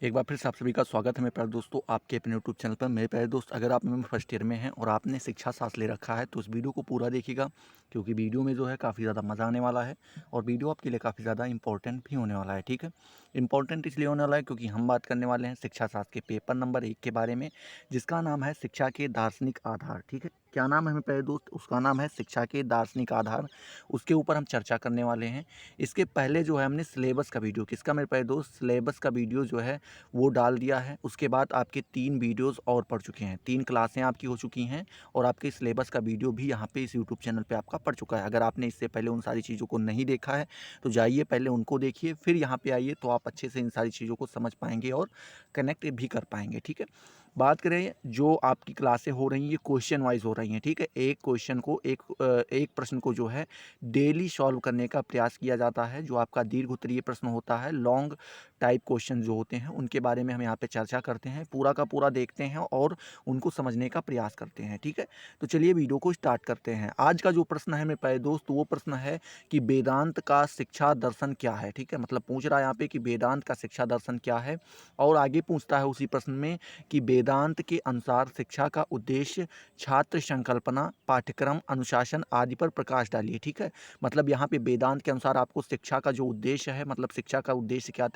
एक बार फिर से आप सभी का स्वागत है मेरे प्यारे दोस्तों आपके अपने यूट्यूब चैनल पर। मेरे प्यारे दोस्त, अगर आप में फर्स्ट ईयर में हैं और आपने शिक्षा शास्त्र ले रखा है तो उस वीडियो को पूरा देखिएगा, क्योंकि वीडियो में जो है काफ़ी ज़्यादा मज़ा आने वाला है और वीडियो आपके लिए काफ़ी ज़्यादा इंपॉर्टेंट भी होने वाला है। ठीक है, इंपॉर्टेंट इसलिए होने वाला है क्योंकि हम बात करने वाले हैं शिक्षा शास्त्र के पेपर नंबर 1 के बारे में, जिसका नाम है शिक्षा के दार्शनिक आधार। ठीक है, क्या नाम है मेरे प्यारे दोस्त? उसका नाम है शिक्षा के दार्शनिक आधार। उसके ऊपर हम चर्चा करने वाले हैं। इसके पहले जो है हमने सिलेबस का वीडियो, किसका मेरे प्यारे दोस्त? सिलेबस का वीडियो जो है वो डाल दिया है। उसके बाद आपके 3 वीडियोज़ और पढ़ चुके हैं, 3 क्लासें आपकी हो चुकी हैं और आपके सिलेबस का वीडियो भी यहाँ पे इस यूट्यूब चैनल पे आपका पड़ चुका है। अगर आपने इससे पहले उन सारी चीज़ों को नहीं देखा है, तो जाइए पहले उनको देखिए, फिर यहाँ पे आइए, तो आप अच्छे से इन सारी चीज़ों को समझ पाएँगे और कनेक्ट भी कर पाएँगे। ठीक है? बात करें जो आपकी क्लासें हो रही हैं, ये क्वेश्चन वाइज़ हो रही हैं। ठीक है? एक क्वेश्चन को एक प्रश्न को जो है डेली सॉल्व करने का प्रयास किया जाता है। जो आपका दीर्घ उत्तरीय प्रश्न होता है, लॉन्ग टाइप क्वेश्चन जो होते हैं, उनके बारे में हम यहाँ पे चर्चा करते हैं, पूरा का पूरा देखते हैं और उनको समझने का प्रयास करते हैं। ठीक है, तो चलिए वीडियो को स्टार्ट करते हैं। आज का जो प्रश्न है मेरे प्यारे दोस्त, वो प्रश्न है कि वेदांत का शिक्षा दर्शन क्या है। ठीक है, मतलब पूछ रहा है यहाँ पे कि वेदांत का शिक्षा दर्शन क्या है, और आगे पूछता है उसी प्रश्न में कि वेदांत के अनुसार शिक्षा का उद्देश्य, छात्र संकल्पना, पाठ्यक्रम, अनुशासन आदि पर प्रकाश डालिए। ठीक है, मतलब यहाँ पे वेदांत के अनुसार आपको शिक्षा का जो उद्देश्य है, मतलब शिक्षा का उद्देश्य क्या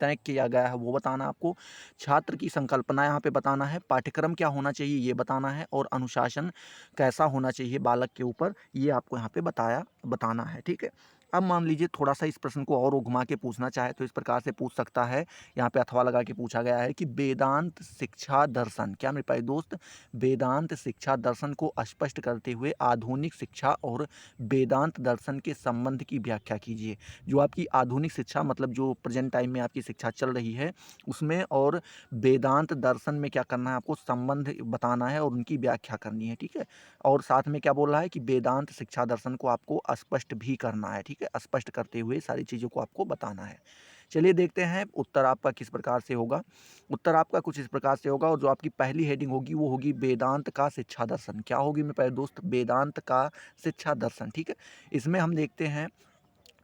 तय किया गया है वो बताना है आपको, छात्र की संकल्पना यहाँ पे बताना है, पाठ्यक्रम क्या होना चाहिए ये बताना है, और अनुशासन कैसा होना चाहिए बालक के ऊपर, ये आपको यहाँ पे बताना है। ठीक है, अब मान लीजिए थोड़ा सा इस प्रश्न को और घुमा के पूछना चाहे तो इस प्रकार से पूछ सकता है। यहाँ पे अथवा लगा के पूछा गया है कि वेदांत शिक्षा दर्शन क्या मेरे प्यारे दोस्त? वेदांत शिक्षा दर्शन को स्पष्ट करते हुए आधुनिक शिक्षा और वेदांत दर्शन के संबंध की व्याख्या कीजिए। जो आपकी आधुनिक शिक्षा, मतलब जो प्रेजेंट टाइम में आपकी शिक्षा चल रही है, उसमें और वेदांत दर्शन में क्या करना है, आपको संबंध बताना है और उनकी व्याख्या करनी है। ठीक है, और साथ में क्या बोल रहा है कि वेदांत शिक्षा दर्शन को आपको स्पष्ट भी करना है। ठीक है, स्पष्ट करते हुए सारी चीज़ों को आपको बताना है। चलिए देखते हैं उत्तर आपका किस प्रकार से होगा। उत्तर आपका कुछ इस प्रकार से होगा, और जो आपकी पहली हेडिंग होगी वो होगी वेदांत का शिक्षा दर्शन। क्या होगी मेरे प्यारे दोस्त? वेदांत का शिक्षा दर्शन। ठीक है, इसमें हम देखते हैं,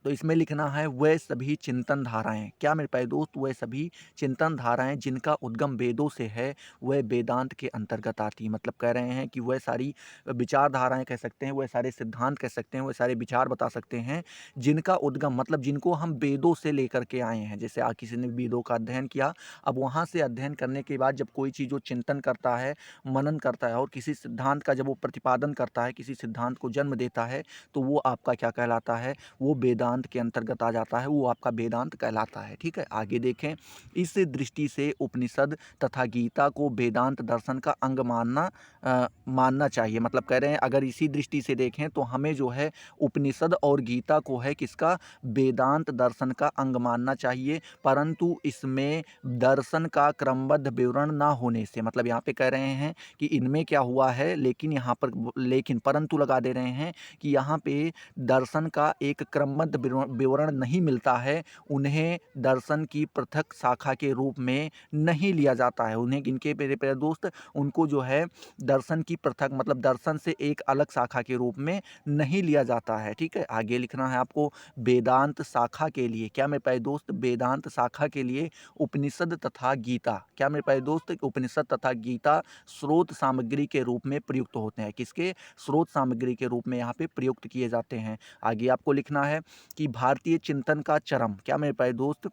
तो इसमें लिखना है वह सभी चिंतन धाराएं। क्या मेरे प्यारे दोस्त? वह सभी चिंतन धाराएं जिनका उद्गम वेदों से है, वह वेदांत के अंतर्गत आती है। मतलब कह रहे हैं कि वह सारी विचारधाराएं कह सकते हैं, वह सारे सिद्धांत कह सकते हैं, वह सारे विचार बता सकते हैं जिनका उद्गम, मतलब जिनको हम वेदों से लेकर के आए हैं। जैसे किसी ने वेदों का अध्ययन किया, अब वहाँ से अध्ययन करने के बाद जब कोई चीज़ वो चिंतन करता है, मनन करता है, और किसी सिद्धांत का जब वो प्रतिपादन करता है, किसी सिद्धांत को जन्म देता है, तो वो आपका क्या कहलाता है? वो वेदांत के अंतर्गत आ जाता है, वो आपका वेदांत कहलाता है। ठीक है, आगे देखें, इस दृष्टि से उपनिषद तथा गीता को वेदांत दर्शन का अंग मानना चाहिए। मतलब कह रहे हैं अगर इसी दृष्टि से देखें तो हमें जो है उपनिषद और गीता को है किसका? वेदांत दर्शन का अंग मानना चाहिए, परंतु इसमें दर्शन का क्रमबद्ध विवरण ना होने से, मतलब यहाँ पे कह रहे हैं कि इनमें क्या हुआ है, लेकिन यहाँ पर लेकिन परंतु लगा दे रहे हैं कि यहाँ पे दर्शन का एक क्रमबद्ध विवरण नहीं मिलता है, उन्हें दर्शन की पृथक शाखा के रूप में नहीं लिया जाता है। उन्हें इनके मेरे प्यारे दोस्त, उनको जो है दर्शन की पृथक, मतलब दर्शन से एक अलग शाखा के रूप में नहीं लिया जाता है। ठीक है, आगे लिखना है आपको वेदांत शाखा के लिए। क्या मेरे प्यारे दोस्त? वेदांत शाखा के लिए उपनिषद तथा गीता, क्या मेरे प्यारे दोस्त? उपनिषद तथा गीता स्रोत सामग्री के रूप में प्रयुक्त होते हैं। किसके? स्रोत सामग्री के रूप में यहाँ पे प्रयुक्त किए जाते हैं। आगे आपको लिखना है कि भारतीय चिंतन का चरम, क्या मेरे प्यारे दोस्त?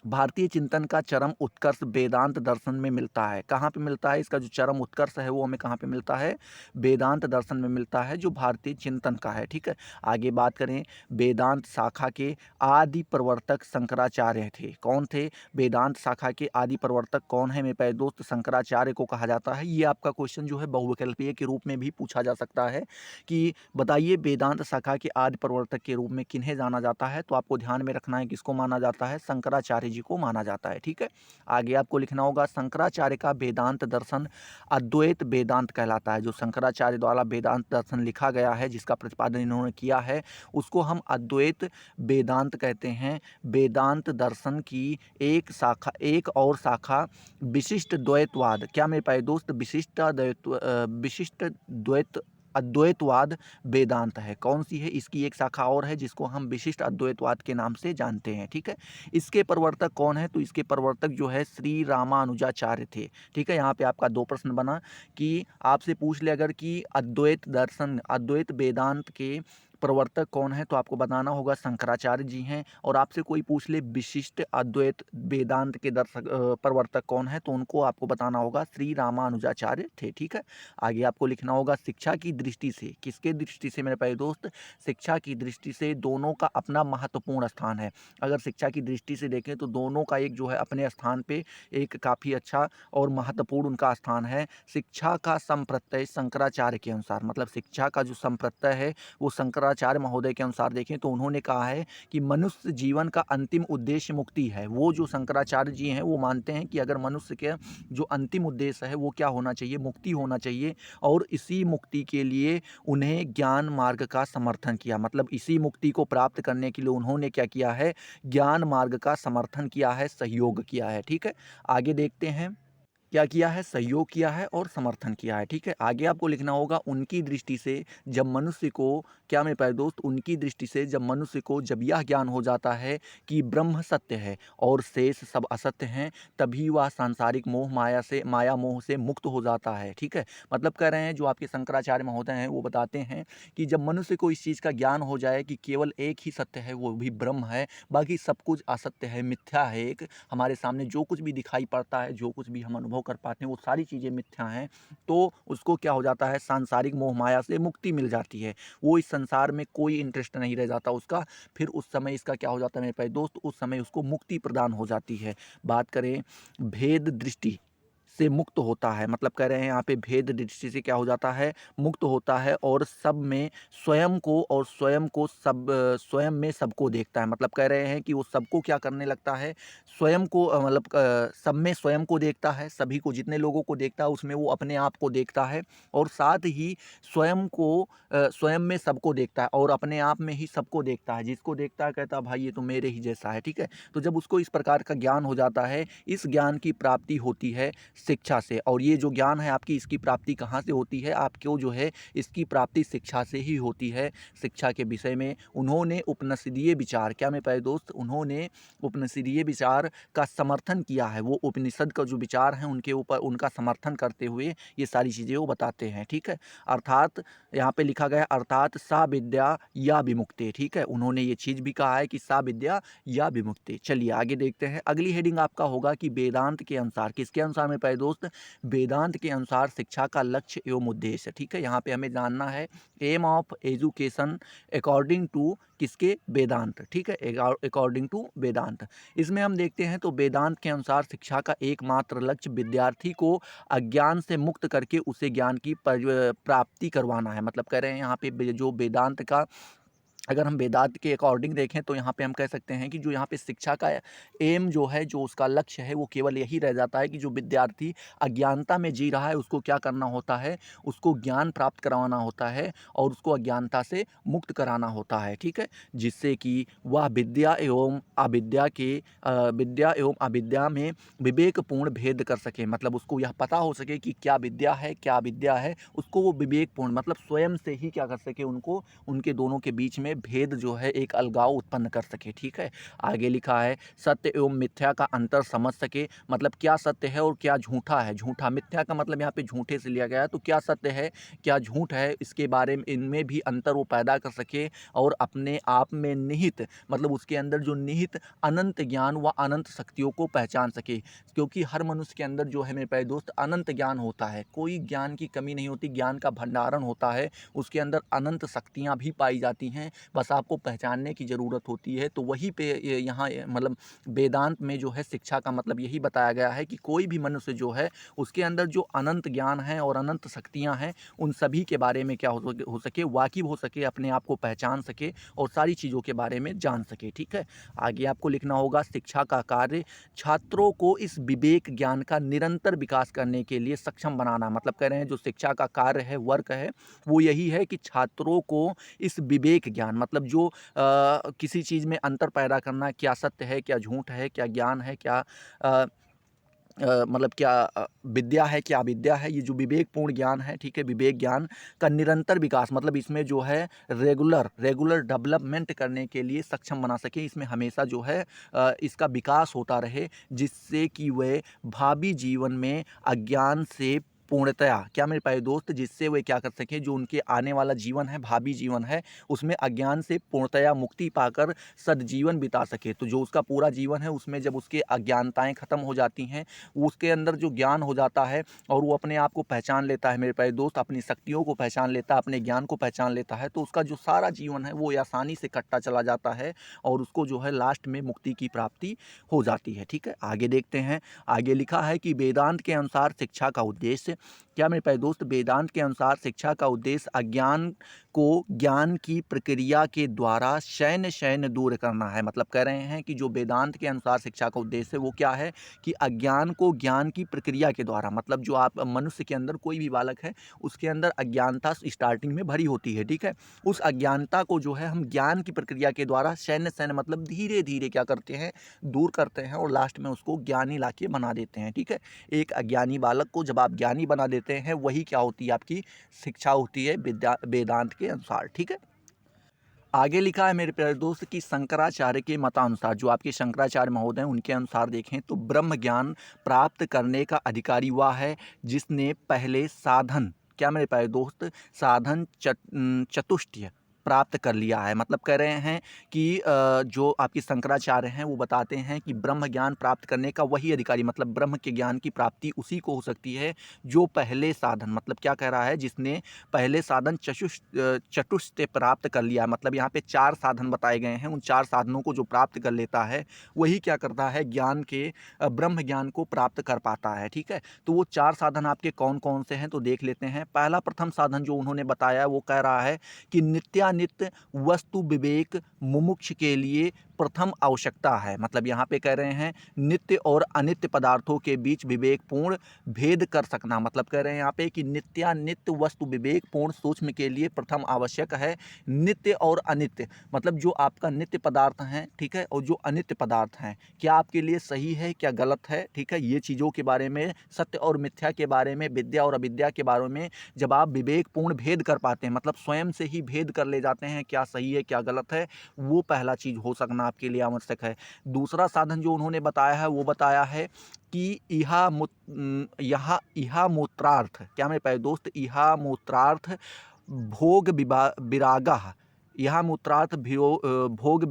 भारतीय चिंतन का चरम उत्कर्ष वेदांत दर्शन में मिलता है। कहाँ पे मिलता है? इसका जो चरम उत्कर्ष है वो हमें कहाँ पे मिलता है? वेदांत दर्शन में मिलता है, जो भारतीय चिंतन का है। ठीक है, आगे बात करें, वेदांत शाखा के आदि प्रवर्तक शंकराचार्य थे। कौन थे? वेदांत शाखा के आदि प्रवर्तक कौन है मेरे प्यारे दोस्त? शंकराचार्य को कहा जाता है। ये आपका क्वेश्चन जो है बहुविकल्पीय के रूप में भी पूछा जा सकता है कि बताइए वेदांत शाखा के आदि प्रवर्तक के रूप में किन्हें जाना जाता है, तो आपको ध्यान में रखना है किसको माना जाता है? शंकराचार्य जी को माना जाता है। ठीक है, आगे आपको लिखना होगा शंकराचार्य का वेदांत दर्शन अद्वैत वेदांत कहलाता है। जो शंकराचार्य द्वारा वेदांत दर्शन लिखा गया है, जिसका प्रतिपादन इन्होंने किया है, उसको हम अद्वैत वेदांत कहते हैं। वेदांत दर्शन की एक शाखा, एक और शाखा विशिष्ट द्वैतवाद, क्या मेरे प्यारे दोस्त? विशिष्ट द्वैत अद्वैतवाद वेदांत है। कौन सी है? इसकी एक शाखा और है जिसको हम विशिष्ट अद्वैतवाद के नाम से जानते हैं। ठीक है, इसके प्रवर्तक कौन है? तो इसके प्रवर्तक जो है श्री रामानुजाचार्य थे। ठीक है, यहाँ पे आपका 2 प्रश्न बना कि आपसे पूछ ले अगर कि अद्वैत दर्शन, अद्वैत वेदांत के प्रवर्तक कौन है, तो आपको बताना होगा शंकराचार्य जी हैं। और आपसे कोई पूछ ले विशिष्ट अद्वैत वेदांत के प्रवर्तक कौन है, तो उनको आपको बताना होगा श्री रामानुजाचार्य थे। ठीक है, आगे आपको लिखना होगा शिक्षा की दृष्टि से, किसके दृष्टि से मेरे प्यारे दोस्त? शिक्षा की दृष्टि से दोनों का अपना महत्वपूर्ण स्थान है। अगर शिक्षा की दृष्टि से देखें तो दोनों का एक जो है अपने स्थान पे एक काफ़ी अच्छा और महत्वपूर्ण उनका स्थान है। शिक्षा का संप्रत्यय शंकराचार्य के अनुसार, मतलब शिक्षा का जो संप्रत्यय है वो शंकराचार्य महोदय के अनुसार देखें तो उन्होंने कहा है कि मनुष्य जीवन का अंतिम उद्देश्य मुक्ति है। वो जो शंकराचार्य जी हैं वो मानते हैं कि अगर मनुष्य के जो अंतिम उद्देश्य है वो क्या होना चाहिए? मुक्ति होना चाहिए। और इसी मुक्ति के लिए उन्हें ज्ञान मार्ग का समर्थन किया, मतलब इसी मुक्ति को प्राप्त करने के लिए उन्होंने क्या किया है? ज्ञान मार्ग का समर्थन किया है, सहयोग किया है। ठीक है, आगे देखते हैं क्या किया है? सहयोग किया है और समर्थन किया है। ठीक है, आगे आपको लिखना होगा उनकी दृष्टि से जब मनुष्य को, क्या मेरे प्यारे दोस्त, उनकी दृष्टि से जब मनुष्य को जब यह ज्ञान हो जाता है कि ब्रह्म सत्य है और शेष सब असत्य हैं, तभी वह सांसारिक मोह माया से, माया मोह से मुक्त हो जाता है। ठीक है, मतलब कह रहे हैं जो आपके शंकराचार्य महोदय हैं वो बताते हैं कि जब मनुष्य को इस चीज़ का ज्ञान हो जाए कि केवल एक ही सत्य है, वो भी ब्रह्म है, बाकी सब कुछ असत्य है, मिथ्या है, एक हमारे सामने जो कुछ भी दिखाई पड़ता है, जो कुछ भी हम अनुभव कर पाते हैं वो सारी चीज़ें मिथ्या हैं, तो उसको क्या हो जाता है? सांसारिक मोह माया से मुक्ति मिल जाती है। वो इस संसार में कोई इंटरेस्ट नहीं रह जाता उसका। फिर उस समय इसका क्या हो जाता है मेरे प्यारे दोस्त? उस समय उसको मुक्ति प्रदान हो जाती है। बात करें भेद दृष्टि से मुक्त होता है, मतलब कह रहे हैं यहाँ पे भेद दृष्टि से क्या हो जाता है? मुक्त होता है और सब में स्वयं को, और स्वयं को सब, स्वयं में सबको देखता है। मतलब कह रहे हैं कि वो सबको क्या करने लगता है? स्वयं को, मतलब सब में स्वयं को देखता है, सभी को, जितने लोगों को देखता है उसमें वो अपने आप को देखता है, और साथ ही स्वयं को, स्वयं में सबको देखता है और अपने आप में ही सबको देखता है। जिसको देखता है कहता है भाई ये तो मेरे ही जैसा है। ठीक है, तो जब उसको इस प्रकार का ज्ञान हो जाता है, इस ज्ञान की प्राप्ति होती है शिक्षा से। और ये जो ज्ञान है आपकी, इसकी प्राप्ति कहाँ से होती है? आपको जो है इसकी प्राप्ति शिक्षा से ही होती है। शिक्षा के विषय में उन्होंने उपनिषदीय विचार, क्या मेरे प्यारे दोस्त, उन्होंने उपनिषदीय विचार का समर्थन किया है। वो उपनिषद का जो विचार है उनके ऊपर, उनका समर्थन करते हुए ये सारी चीज़ें वो बताते हैं। ठीक है, अर्थात यहाँ पे लिखा गया अर्थात सा विद्या या विमुक्ति। ठीक है, उन्होंने ये चीज़ भी कहा है कि सा विद्या या विमुक्ति। चलिए आगे देखते हैं, अगली हेडिंग आपका होगा कि वेदांत के अनुसार, किसके अनुसार मेरे प्यारे दोस्त? वेदांत के अनुसार शिक्षा का लक्ष्य एवं उद्देश्य। ठीक है, यहाँ पे हमें जानना है aim of education according to किसके? वेदांत। ठीक है, अकॉर्डिंग टू वेदांत। इसमें हम देखते हैं तो वेदांत के अनुसार शिक्षा का एकमात्र लक्ष्य विद्यार्थी को अज्ञान से मुक्त करके उसे ज्ञान की प्राप्ति करवाना है। मतलब कह रहे हैं यहाँ पे जो वेदांत का, अगर हम वेदांत के अकॉर्डिंग देखें तो यहाँ पे हम कह सकते हैं कि जो यहाँ पे शिक्षा का एम जो है, जो उसका लक्ष्य है, वो केवल यही रह जाता है कि जो विद्यार्थी अज्ञानता में जी रहा है उसको क्या करना होता है? उसको ज्ञान प्राप्त करवाना होता है और उसको अज्ञानता से मुक्त कराना होता है। ठीक है, जिससे कि वह विद्या एवं अविद्या के, विद्या एवं अविद्या में विवेकपूर्ण भेद कर सके। मतलब उसको यह पता हो सके कि क्या विद्या है, क्या अविद्या है, उसको वो विवेकपूर्ण, मतलब स्वयं से ही क्या कर सके, उनको, उनके दोनों के बीच में भेद जो है, एक अलगाव उत्पन्न कर सके। ठीक है, आगे लिखा है सत्य एवं मिथ्या का अंतर समझ सके। मतलब क्या सत्य है और क्या झूठा है। झूठा, मिथ्या का मतलब यहाँ पे झूठे से लिया गया है, तो क्या सत्य है क्या झूठ है, इसके बारे में, इनमें भी अंतर वो पैदा कर सके। और अपने आप में निहित, मतलब उसके अंदर जो निहित अनंत ज्ञान व अनंत शक्तियों को पहचान सके। क्योंकि हर मनुष्य के अंदर जो है मेरे प्यारे दोस्त अनंत ज्ञान होता है, कोई ज्ञान की कमी नहीं होती, ज्ञान का भंडारण होता है, उसके अंदर अनंत शक्तियाँ भी पाई जाती हैं, बस आपको पहचानने की ज़रूरत होती है। तो वहीं पे यहाँ मतलब वेदांत में जो है शिक्षा का मतलब यही बताया गया है कि कोई भी मनुष्य जो है उसके अंदर जो अनंत ज्ञान है और अनंत शक्तियाँ हैं, उन सभी के बारे में क्या हो सके, वाकिफ हो सके, अपने आप को पहचान सके और सारी चीज़ों के बारे में जान सके। ठीक है, आगे आपको लिखना होगा शिक्षा का कार्य छात्रों को इस विवेक ज्ञान का निरंतर विकास करने के लिए सक्षम बनाना। मतलब कह रहे हैं जो शिक्षा का कार्य है, वर्क है, वो यही है कि छात्रों को इस विवेक ज्ञान, मतलब जो किसी चीज़ में अंतर पैदा करना, क्या सत्य है क्या झूठ है, क्या ज्ञान है क्या मतलब क्या विद्या है, क्या अविद्या है, ये जो विवेकपूर्ण ज्ञान है, ठीक है, विवेक ज्ञान का निरंतर विकास, मतलब इसमें जो है रेगुलर डेवलपमेंट करने के लिए सक्षम बना सके, इसमें हमेशा जो है इसका विकास होता रहे, जिससे कि वह भावी जीवन में अज्ञान से पूर्णतया, क्या मेरे प्यारे दोस्त, जिससे वे क्या कर सकें, जो उनके आने वाला जीवन है, भावी जीवन है, उसमें अज्ञान से पूर्णतया मुक्ति पाकर सद्जीवन बिता सके। तो जो उसका पूरा जीवन है उसमें जब उसके अज्ञानताएं खत्म हो जाती हैं, उसके अंदर जो ज्ञान हो जाता है और वो अपने आप को पहचान लेता है मेरे प्यारे दोस्त, अपनी शक्तियों को पहचान लेता है, अपने ज्ञान को पहचान लेता है, तो उसका जो सारा जीवन है वो आसानी से कटता चला जाता है और उसको जो है लास्ट में मुक्ति की प्राप्ति हो जाती है। ठीक है, आगे देखते हैं। आगे लिखा है कि वेदांत के अनुसार शिक्षा का उद्देश्य, क्या मेरे प्यारे दोस्त, वेदांत के अनुसार शिक्षा का उद्देश्य अज्ञान को ज्ञान की प्रक्रिया के द्वारा शैन दूर करना है। मतलब कह रहे हैं कि जो वेदांत के अनुसार शिक्षा का उद्देश्य है वो क्या है कि अज्ञान को ज्ञान की प्रक्रिया के द्वारा, मतलब जो आप मनुष्य के अंदर कोई भी बालक है उसके अंदर अज्ञानता स्टार्टिंग में भरी होती है, ठीक है, उस अज्ञानता को जो है हम ज्ञान की प्रक्रिया के द्वारा शैन मतलब धीरे धीरे क्या करते हैं, दूर करते हैं और लास्ट में उसको ज्ञानी लाके बना देते हैं। ठीक है, एक अज्ञानी बालक को जब आप ज्ञानी बना देते हैं, वही क्या होती है, आपकी शिक्षा होती है वेदांत के अनुसार। ठीक है, आगे लिखा है मेरे प्यारे दोस्त कि शंकराचार्य के मतानुसार, जो आपके शंकराचार्य महोदय हैं उनके अनुसार देखें तो ब्रह्म ज्ञान प्राप्त करने का अधिकारी वह है जिसने पहले साधन, क्या मेरे प्यारे दोस्त, साधन चतुष्टय प्राप्त कर लिया है। मतलब कह रहे हैं कि जो आपके शंकराचार्य हैं वो बताते हैं कि ब्रह्म ज्ञान प्राप्त करने का वही अधिकारी, मतलब ब्रह्म के ज्ञान की प्राप्ति उसी को हो सकती है जो पहले साधन, मतलब क्या कह रहा है, जिसने पहले साधन चतुष्टय प्राप्त कर लिया है। मतलब यहाँ पे 4 साधन बताए गए हैं, उन 4 साधनों को जो प्राप्त कर लेता है वही क्या करता है, ज्ञान के ब्रह्म ज्ञान को प्राप्त कर पाता है। ठीक है, तो वो 4 साधन आपके कौन कौन से हैं तो देख लेते हैं। पहला प्रथम साधन जो उन्होंने बताया वो कह रहा है कि नित्यानित्य वस्तु विवेक मुमुक्ष के लिए प्रथम आवश्यकता है। मतलब यहाँ पे कह रहे हैं नित्य और अनित्य पदार्थों के बीच विवेकपूर्ण भेद कर सकना। मतलब कह रहे हैं यहाँ पे कि नित्यानित्य वस्तु विवेकपूर्ण सूक्ष्म के लिए प्रथम आवश्यक है नित्य और अनित्य, मतलब जो आपका नित्य पदार्थ हैं, ठीक है, और जो अनित्य पदार्थ हैं, क्या आपके लिए सही है, क्या गलत है। ठीक है, ये चीज़ों के बारे में, सत्य और मिथ्या के बारे में, विद्या और अविद्या के बारे में जब आप विवेकपूर्ण भेद कर पाते हैं, मतलब स्वयं से ही भेद कर ले जाते हैं क्या सही है क्या गलत है, वो पहला चीज़ हो सकना आपके लिए आवश्यक है। दूसरा साधन जो उन्होंने बताया है वो बताया है कि इहा मूत्रार्थ, क्या मेरे प्यारे दोस्त, इहा मूत्रार्थ भोग विरागः, यह मूत्रार्थ भोग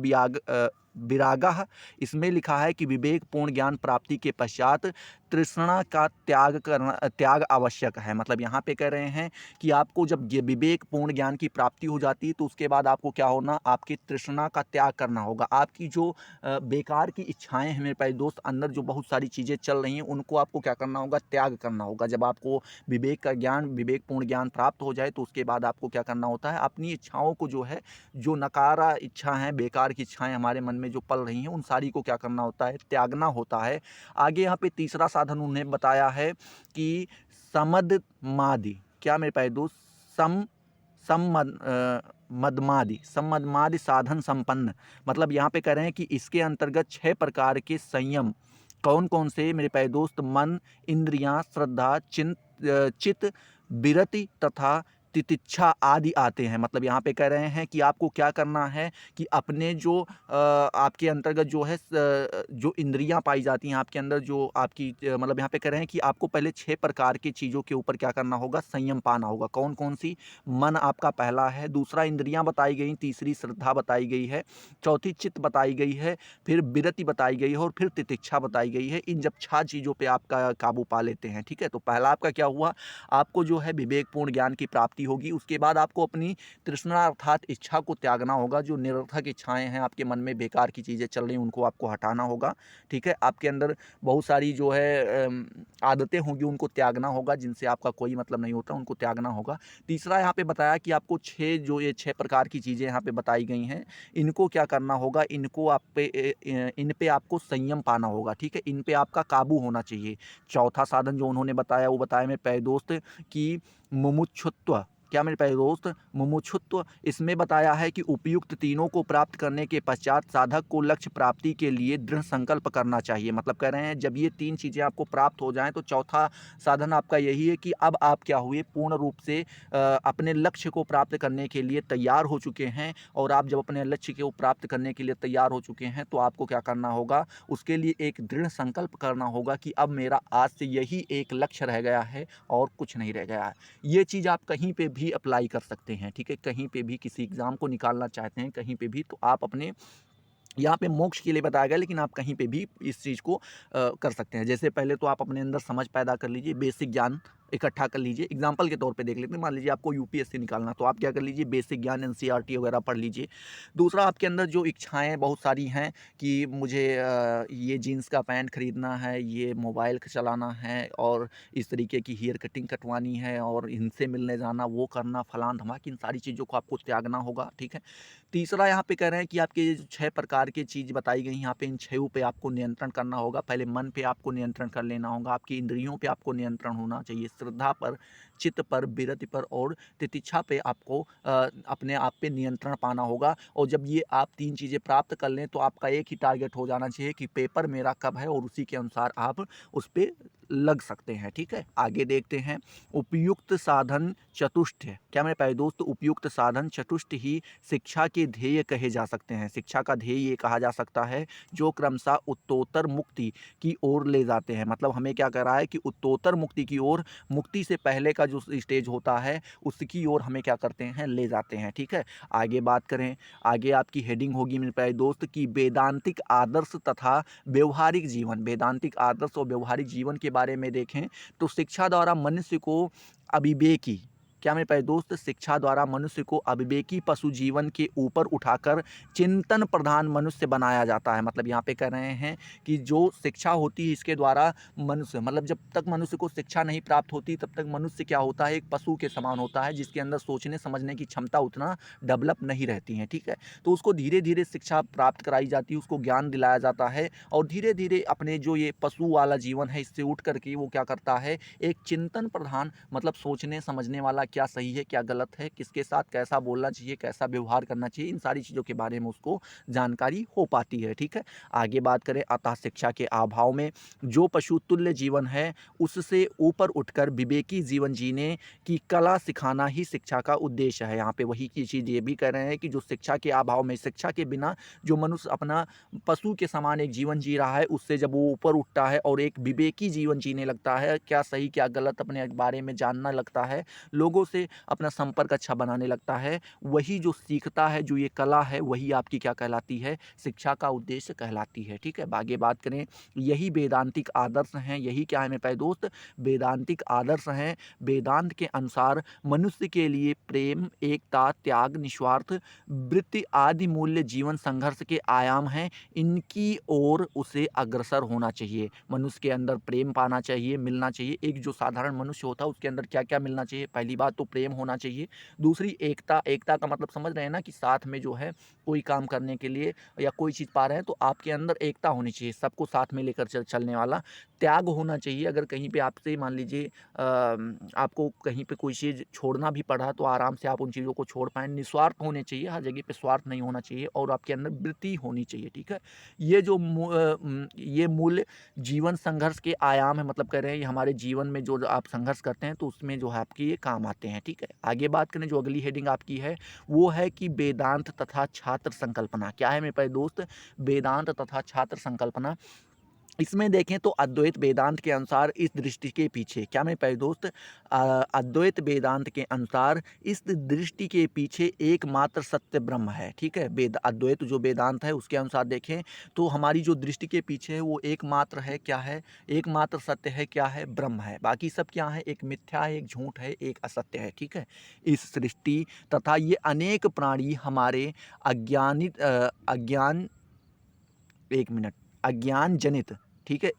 विरागः, इसमें लिखा है कि विवेकपूर्ण ज्ञान प्राप्ति के पश्चात तृष्णा का त्याग आवश्यक है। मतलब यहाँ पे कह रहे हैं कि आपको जब ये विवेकपूर्ण ज्ञान की प्राप्ति हो जाती है तो उसके बाद आपको क्या होना, आपकी तृष्णा का त्याग करना होगा। आपकी जो बेकार की इच्छाएं हैं मेरे पास दोस्त, अंदर जो बहुत सारी चीज़ें चल रही हैं उनको आपको क्या करना होगा, त्याग करना होगा। जब आपको विवेक का ज्ञान, विवेकपूर्ण ज्ञान प्राप्त हो जाए तो उसके बाद आपको क्या करना होता है, अपनी इच्छाओं को जो है, जो नकारा इच्छा है, बेकार की इच्छाएं हमारे मन में जो पल रही हैं, उन सारी को क्या करना होता है, त्यागना होता है। आगे यहाँ पे तीसरा साधन उन्हें बताया है कि समदमादि, क्या मेरे पास दोस्त, मदमादि साधन संपन्न। मतलब यहाँ पे कह रहे हैं कि इसके अंतर्गत 6 प्रकार के संयम, कौन कौन से मेरे प्यारे दोस्त, मन, इंद्रियां, श्रद्धा, चित्त, विरति तथा तितिक्षा आदि आते हैं। मतलब यहाँ पे कह रहे हैं कि आपको क्या करना है कि अपने जो आपके अंतर्गत जो है जो इंद्रियां पाई जाती हैं आपके अंदर, जो आपकी मतलब यहाँ पे कह रहे हैं कि आपको पहले 6 प्रकार की चीज़ों के ऊपर क्या करना होगा, संयम पाना होगा। कौन कौन सी, मन आपका पहला है, दूसरा इंद्रियां बताई गई, तीसरी श्रद्धा बताई गई है, चौथी चित्त बताई गई है, फिर विरति बताई गई है और फिर तितिक्षा बताई गई है। इन जब 6 चीज़ों पे आपका काबू पा लेते हैं, ठीक है, तो पहला आपका क्या हुआ, आपको जो है विवेकपूर्ण ज्ञान की प्राप्ति होगी। उसके बाद आपको अपनी तृष्णा अर्थात इच्छा को त्यागना होगा। जो निरर्थक इच्छाएं हैं आपके मन में, बेकार की चीज़ें चल रही हैं, उनको आपको हटाना होगा। ठीक है, आपके अंदर बहुत सारी जो है आदतें होंगी, उनको त्यागना होगा, जिनसे आपका कोई मतलब नहीं होता, उनको त्यागना होगा। तीसरा यहाँ पे बताया कि आपको 6 जो ये 6 प्रकार की चीज़ें यहाँ पे बताई गई हैं, इनको क्या करना होगा, इनको आप पे इन पे आपको संयम पाना होगा। ठीक है, इन पे आपका काबू होना चाहिए। चौथा साधन जो उन्होंने बताया वो बताया मेरे प्यारे दोस्त कि मुमुक्षुत्व, क्या मेरे प्यारे दोस्त, मुमुक्षुत्व इसमें बताया है कि उपयुक्त तीनों को प्राप्त करने के पश्चात साधक को लक्ष्य प्राप्ति के लिए दृढ़ संकल्प करना चाहिए। मतलब कह रहे हैं जब ये तीन चीज़ें आपको प्राप्त हो जाएं तो चौथा साधन आपका यही है कि अब आप क्या हुए, पूर्ण रूप से अपने लक्ष्य को प्राप्त करने के लिए तैयार हो चुके हैं। और आप जब अपने लक्ष्य को प्राप्त करने के लिए तैयार हो चुके हैं तो आपको क्या करना होगा, उसके लिए एक दृढ़ संकल्प करना होगा कि अब मेरा आज से यही एक लक्ष्य रह गया है और कुछ नहीं रह गया है। ये चीज़ आप कहीं पे भी अप्लाई कर सकते हैं, ठीक है? कहीं पे भी किसी एग्ज़ाम को निकालना चाहते हैं, कहीं पे भी, तो आप अपने यहाँ पे मोक्ष के लिए बताया गया, लेकिन आप कहीं पे भी इस चीज़ को कर सकते हैं। जैसे पहले तो आप अपने अंदर समझ पैदा कर लीजिए, बेसिक ज्ञान इकट्ठा कर लीजिए। एग्जाम्पल के तौर पे देख लेते हैं, मान लीजिए आपको यूपीएससी निकालना, तो आप क्या कर लीजिए, बेसिक ज्ञान एनसीईआरटी वगैरह पढ़ लीजिए। दूसरा, आपके अंदर जो इच्छाएँ बहुत सारी हैं कि मुझे ये जीन्स का पैंट खरीदना है, ये मोबाइल चलाना है और इस तरीके की हेयर कटिंग कटवानी है और इनसे मिलने जाना, वो करना, फलान-धमाक, इन सारी चीज़ों को आपको त्यागना होगा, ठीक है? तीसरा, यहाँ पे कह रहे हैं कि आपके ये जो 6 प्रकार की चीज़ बताई गई, यहाँ पे इन 6 पे आपको नियंत्रण करना होगा। पहले मन पे आपको नियंत्रण कर लेना होगा, आपकी इंद्रियों पे आपको नियंत्रण होना चाहिए, श्रद्धा पर, चित्त पर, विरति पर और तितिक्षा पे आपको अपने आप पे नियंत्रण पाना होगा। और जब ये आप 3 चीज़ें प्राप्त कर लें तो आपका एक ही टारगेट हो जाना चाहिए कि पेपर मेरा कब है, और उसी के अनुसार आप उस पे लग सकते हैं, ठीक है? आगे देखते हैं, उपयुक्त साधन चतुष्ट है। क्या मेरे प्यारे दोस्त, उपयुक्त साधन चतुष्ट ही शिक्षा के ध्येय कहे जा सकते हैं। शिक्षा का ध्येय ये कहा जा सकता है जो क्रमशः उत्तरोत्तर मुक्ति की ओर ले जाते हैं। मतलब हमें क्या कह रहा है कि उत्तरोत्तर मुक्ति की ओर, मुक्ति से पहले का जो स्टेज होता है उसकी ओर हमें क्या करते हैं, ले जाते हैं, ठीक है? आगे बात करें, आगे आपकी हेडिंग होगी मेरे प्यारे दोस्त की वेदांतिक आदर्श तथा व्यवहारिक जीवन। वेदांतिक आदर्श और व्यवहारिक जीवन के बारे में देखें तो शिक्षा द्वारा मनुष्य को अविवेकी, क्या मेरे प्यारे दोस्त, शिक्षा द्वारा मनुष्य को अविवेकी पशु जीवन के ऊपर उठाकर चिंतन प्रधान मनुष्य बनाया जाता है। मतलब यहाँ पे कह रहे हैं कि जो शिक्षा होती है इसके द्वारा मनुष्य, मतलब जब तक मनुष्य को शिक्षा नहीं प्राप्त होती तब तक मनुष्य क्या होता है, एक पशु के समान होता है जिसके अंदर सोचने समझने की क्षमता उतना डेवलप नहीं रहती है, ठीक है? तो उसको धीरे धीरे शिक्षा प्राप्त कराई जाती है, उसको ज्ञान दिलाया जाता है और धीरे धीरे अपने जो ये पशु वाला जीवन है इससे उठ करके वो क्या करता है, एक चिंतन प्रधान, मतलब सोचने समझने वाला, क्या सही है क्या गलत है, किसके साथ कैसा बोलना चाहिए, कैसा व्यवहार करना चाहिए, इन सारी चीज़ों के बारे में उसको जानकारी हो पाती है, ठीक है? आगे बात करें, अतः शिक्षा के अभाव में जो पशु तुल्य जीवन है उससे ऊपर उठकर विवेकी जीवन जीने की कला सिखाना ही शिक्षा का उद्देश्य है। यहाँ पे वही की चीज़ ये भी कह रहे हैं कि जो शिक्षा के अभाव में, शिक्षा के बिना जो मनुष्य अपना पशु के समान एक जीवन जी रहा है, उससे जब वो ऊपर उठता है और एक विवेकी जीवन जीने लगता है, क्या सही क्या गलत अपने बारे में जानना लगता है, लोगों से अपना संपर्क अच्छा बनाने लगता है, वही जो सीखता है, जो ये कला है, वही आपकी क्या कहलाती है, शिक्षा का उद्देश्य कहलाती है, ठीक है? आगे बात करें, यही वेदांतिक आदर्श हैं, यही क्या है मेरे प्यारे दोस्त, वेदांतिक आदर्श हैं। वेदांत के अनुसार मनुष्य के लिए प्रेम, एकता, त्याग, निस्वार्थ वृत्ति आदि मूल्य जीवन संघर्ष के आयाम हैं। इनकी ओर उसे अग्रसर होना चाहिए। मनुष्य के अंदर प्रेम पाना चाहिए, मिलना चाहिए। एक जो साधारण मनुष्य होता है उसके अंदर क्या-क्या मिलना चाहिए? पहली बात तो प्रेम होना चाहिए। दूसरी एकता, एकता का मतलब समझ रहे हैं ना कि साथ में जो है कोई काम करने के लिए या कोई चीज़ पा रहे हैं तो आपके अंदर एकता होनी चाहिए, सबको साथ में लेकर चलने वाला। त्याग होना चाहिए, अगर कहीं पे आपसे मान लीजिए आपको कहीं पे कोई चीज़ छोड़ना भी पड़ा तो आराम से आप उन चीज़ों को छोड़ पाएँ। निस्वार्थ होने चाहिए, हर जगह पे स्वार्थ नहीं होना चाहिए और आपके अंदर वृत्ति होनी चाहिए, ठीक है? ये जो ये मूल्य जीवन संघर्ष के आयाम है, मतलब कह रहे हैं ये हमारे जीवन में जो आप संघर्ष करते हैं तो उसमें जो है आपके ये काम आते हैं, ठीक है? आगे बात करें, जो अगली हेडिंग आपकी है वो है कि वेदांत तथा छात्र संकल्पना। क्या है मेरे प्यारे दोस्त? वेदांत तथा छात्र संकल्पना। इसमें देखें तो अद्वैत वेदांत के अनुसार इस दृष्टि के पीछे, क्या मेरे प्यारे दोस्त, अद्वैत वेदांत के अनुसार इस दृष्टि के पीछे एकमात्र सत्य ब्रह्म है, ठीक है? वेद अद्वैत जो वेदांत है उसके अनुसार देखें तो हमारी जो दृष्टि के पीछे है वो एकमात्र है, क्या है? एकमात्र सत्य है, क्या है? ब्रह्म है। बाकी सब क्या है? एक मिथ्या है, एक झूठ है, एक असत्य है, ठीक है? इस सृष्टि तथा ये अनेक प्राणी हमारे अज्ञान, एक मिनट, अज्ञान जनित ठीक है।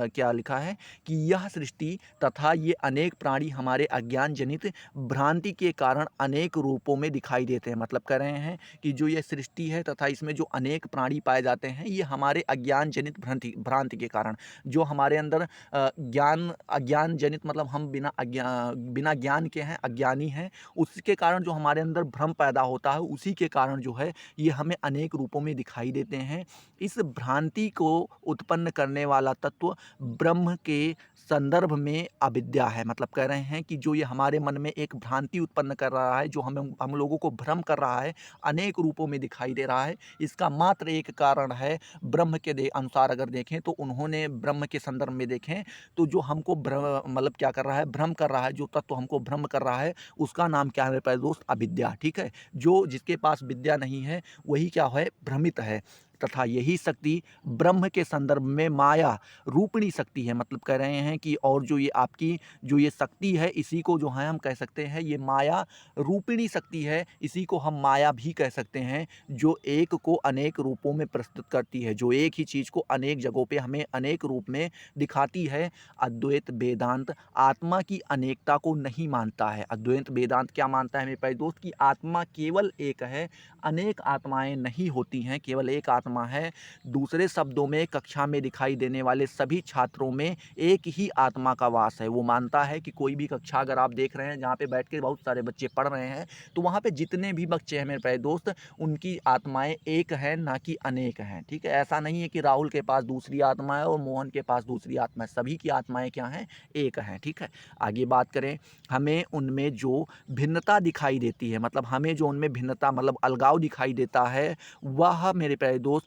क्या लिखा है कि यह सृष्टि तथा ये अनेक प्राणी हमारे अज्ञान जनित भ्रांति के कारण अनेक रूपों में दिखाई देते हैं। मतलब कह रहे हैं कि जो ये सृष्टि है तथा इसमें जो अनेक प्राणी पाए जाते हैं, ये हमारे अज्ञान जनित भ्रांति भ्रांति के कारण, जो हमारे अंदर अज्ञान जनित मतलब हम बिना ज्ञान के हैं, अज्ञानी हैं, उसके कारण जो हमारे अंदर भ्रम पैदा होता है, उसी के कारण जो है ये हमें अनेक रूपों में दिखाई देते हैं। इस भ्रांति को उत्पन्न करने वाला तत्व ब्रह्म के संदर्भ में अविद्या है। मतलब कह रहे हैं कि जो ये हमारे मन में एक भ्रांति उत्पन्न कर रहा है, जो हम लोगों को भ्रम कर रहा है, अनेक रूपों में दिखाई दे रहा है, इसका मात्र एक कारण है ब्रह्म के अनुसार अगर देखें तो उन्होंने ब्रह्म के संदर्भ में देखें तो जो हमको मतलब क्या कर रहा है, भ्रम कर रहा है, जो तत्व हमको भ्रम कर रहा है, उसका नाम क्या है मेरे प्यारे दोस्त? अविद्या। ठीक है। जो जिसके पास विद्या नहीं है वही क्या है? भ्रमित है। तथा यही शक्ति ब्रह्म के संदर्भ में माया रूपिणी शक्ति है। मतलब कह रहे हैं कि और जो ये आपकी जो ये शक्ति है, इसी को जो है हम कह सकते हैं ये माया रूपिणी शक्ति है, इसी को हम माया भी कह सकते हैं, जो एक को अनेक रूपों में प्रस्तुत करती है, जो एक ही चीज़ को अनेक जगहों पे हमें अनेक रूप में दिखाती है। अद्वैत वेदांत आत्मा की अनेकता को नहीं मानता है। अद्वैत वेदांत क्या मानता है मेरे प्यारे दोस्त? की आत्मा केवल एक है, अनेक आत्माएं नहीं होती हैं, केवल एक आत्मा है। दूसरे शब्दों में कक्षा में दिखाई देने वाले सभी छात्रों में एक ही आत्मा का वास है। वो मानता है कि कोई भी कक्षा अगर आप देख रहे हैं जहाँ पे बैठ के बहुत सारे बच्चे पढ़ रहे हैं, तो वहाँ पे जितने भी बच्चे हैं मेरे प्यारे दोस्त, उनकी आत्माएं एक हैं, ना कि अनेक हैं। ठीक है। ऐसा नहीं है कि राहुल के पास दूसरी आत्मा है और मोहन के पास दूसरी आत्मा है, सभी की आत्माएं क्या हैं? एक हैं। ठीक है। आगे बात करें, हमें उनमें जो भिन्नता दिखाई देती है, मतलब हमें जो उनमें भिन्नता मतलब अलगाव दिखाई देता है, वह मेरे प्यारे दोस्त,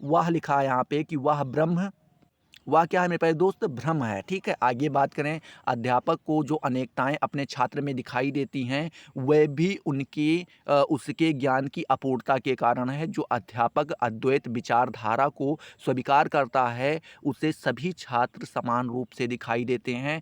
वह लिखा है यहाँ पे कि वह ब्रह्म, वह क्या है मेरे प्यारे दोस्त? भ्रम है। ठीक है। आगे बात करें, अध्यापक को जो अनेकताएं अपने छात्र में दिखाई देती हैं, वह भी उसके ज्ञान की अपूर्णता के कारण है। जो अध्यापक अद्वैत विचारधारा को स्वीकार करता है, उसे सभी छात्र समान रूप से दिखाई देते हैं।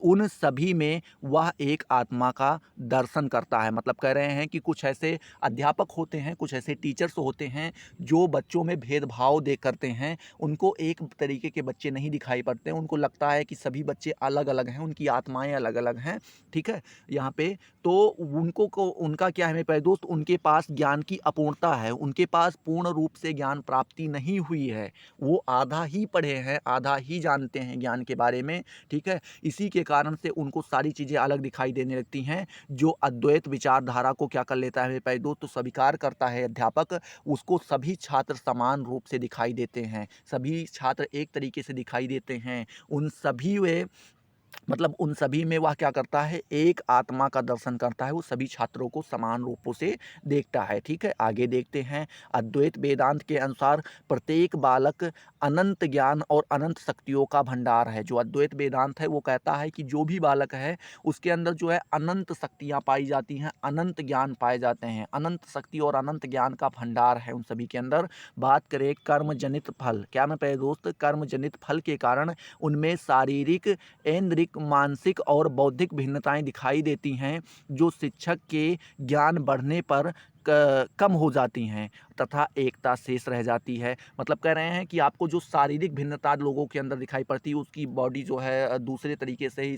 उन सभी में वह एक आत्मा का दर्शन करता है। मतलब कह रहे हैं कि कुछ ऐसे अध्यापक होते हैं, कुछ ऐसे टीचर्स होते हैं जो बच्चों में भेदभाव दे करते हैं, उनको एक तरीके के बच्चे नहीं दिखाई पड़ते, उनको लगता है कि सभी बच्चे अलग अलग हैं, उनकी आत्माएं अलग अलग हैं। ठीक है। यहाँ पे तो उनका क्या है मेरे प्यारे दोस्त? उनके पास ज्ञान की अपूर्णता है, उनके पास पूर्ण रूप से ज्ञान प्राप्ति नहीं हुई है, वो आधा ही पढ़े हैं, आधा ही जानते हैं ज्ञान के बारे में। ठीक है। इसी के कारण से उनको सारी चीज़ें अलग दिखाई देने लगती हैं। जो अद्वैत विचारधारा को क्या कर लेता है मेरे प्यारे दोस्त? तो स्वीकार करता है अध्यापक, उसको सभी छात्र समान रूप से दिखाई देते हैं, सभी छात्र एक तरीके से दिखाई देते हैं। उन सभी वे मतलब उन सभी में वह क्या करता है? एक आत्मा का दर्शन करता है, वो सभी छात्रों को समान रूपों से देखता है। ठीक है। आगे देखते हैं, अद्वैत वेदांत के अनुसार प्रत्येक बालक अनंत ज्ञान और अनंत शक्तियों का भंडार है। जो अद्वैत वेदांत है वो कहता है कि जो भी बालक है उसके अंदर जो है अनंत शक्तियाँ पाई जाती हैं, अनंत ज्ञान पाए जाते हैं, अनंत शक्ति और अनंत ज्ञान का भंडार है उन सभी के अंदर। बात करें कर्म जनित फल, क्या मैं प्यारे दोस्त? कर्म जनित फल के कारण उनमें शारीरिक, ऐन्द्रिक, मानसिक और बौद्धिक भिन्नताएं दिखाई देती हैं, जो शिक्षक के ज्ञान बढ़ने पर कम हो जाती हैं तथा एकता शेष रह जाती है। मतलब कह रहे हैं कि आपको जो शारीरिक भिन्नता लोगों के अंदर दिखाई पड़ती है, उसकी बॉडी जो है दूसरे तरीके से,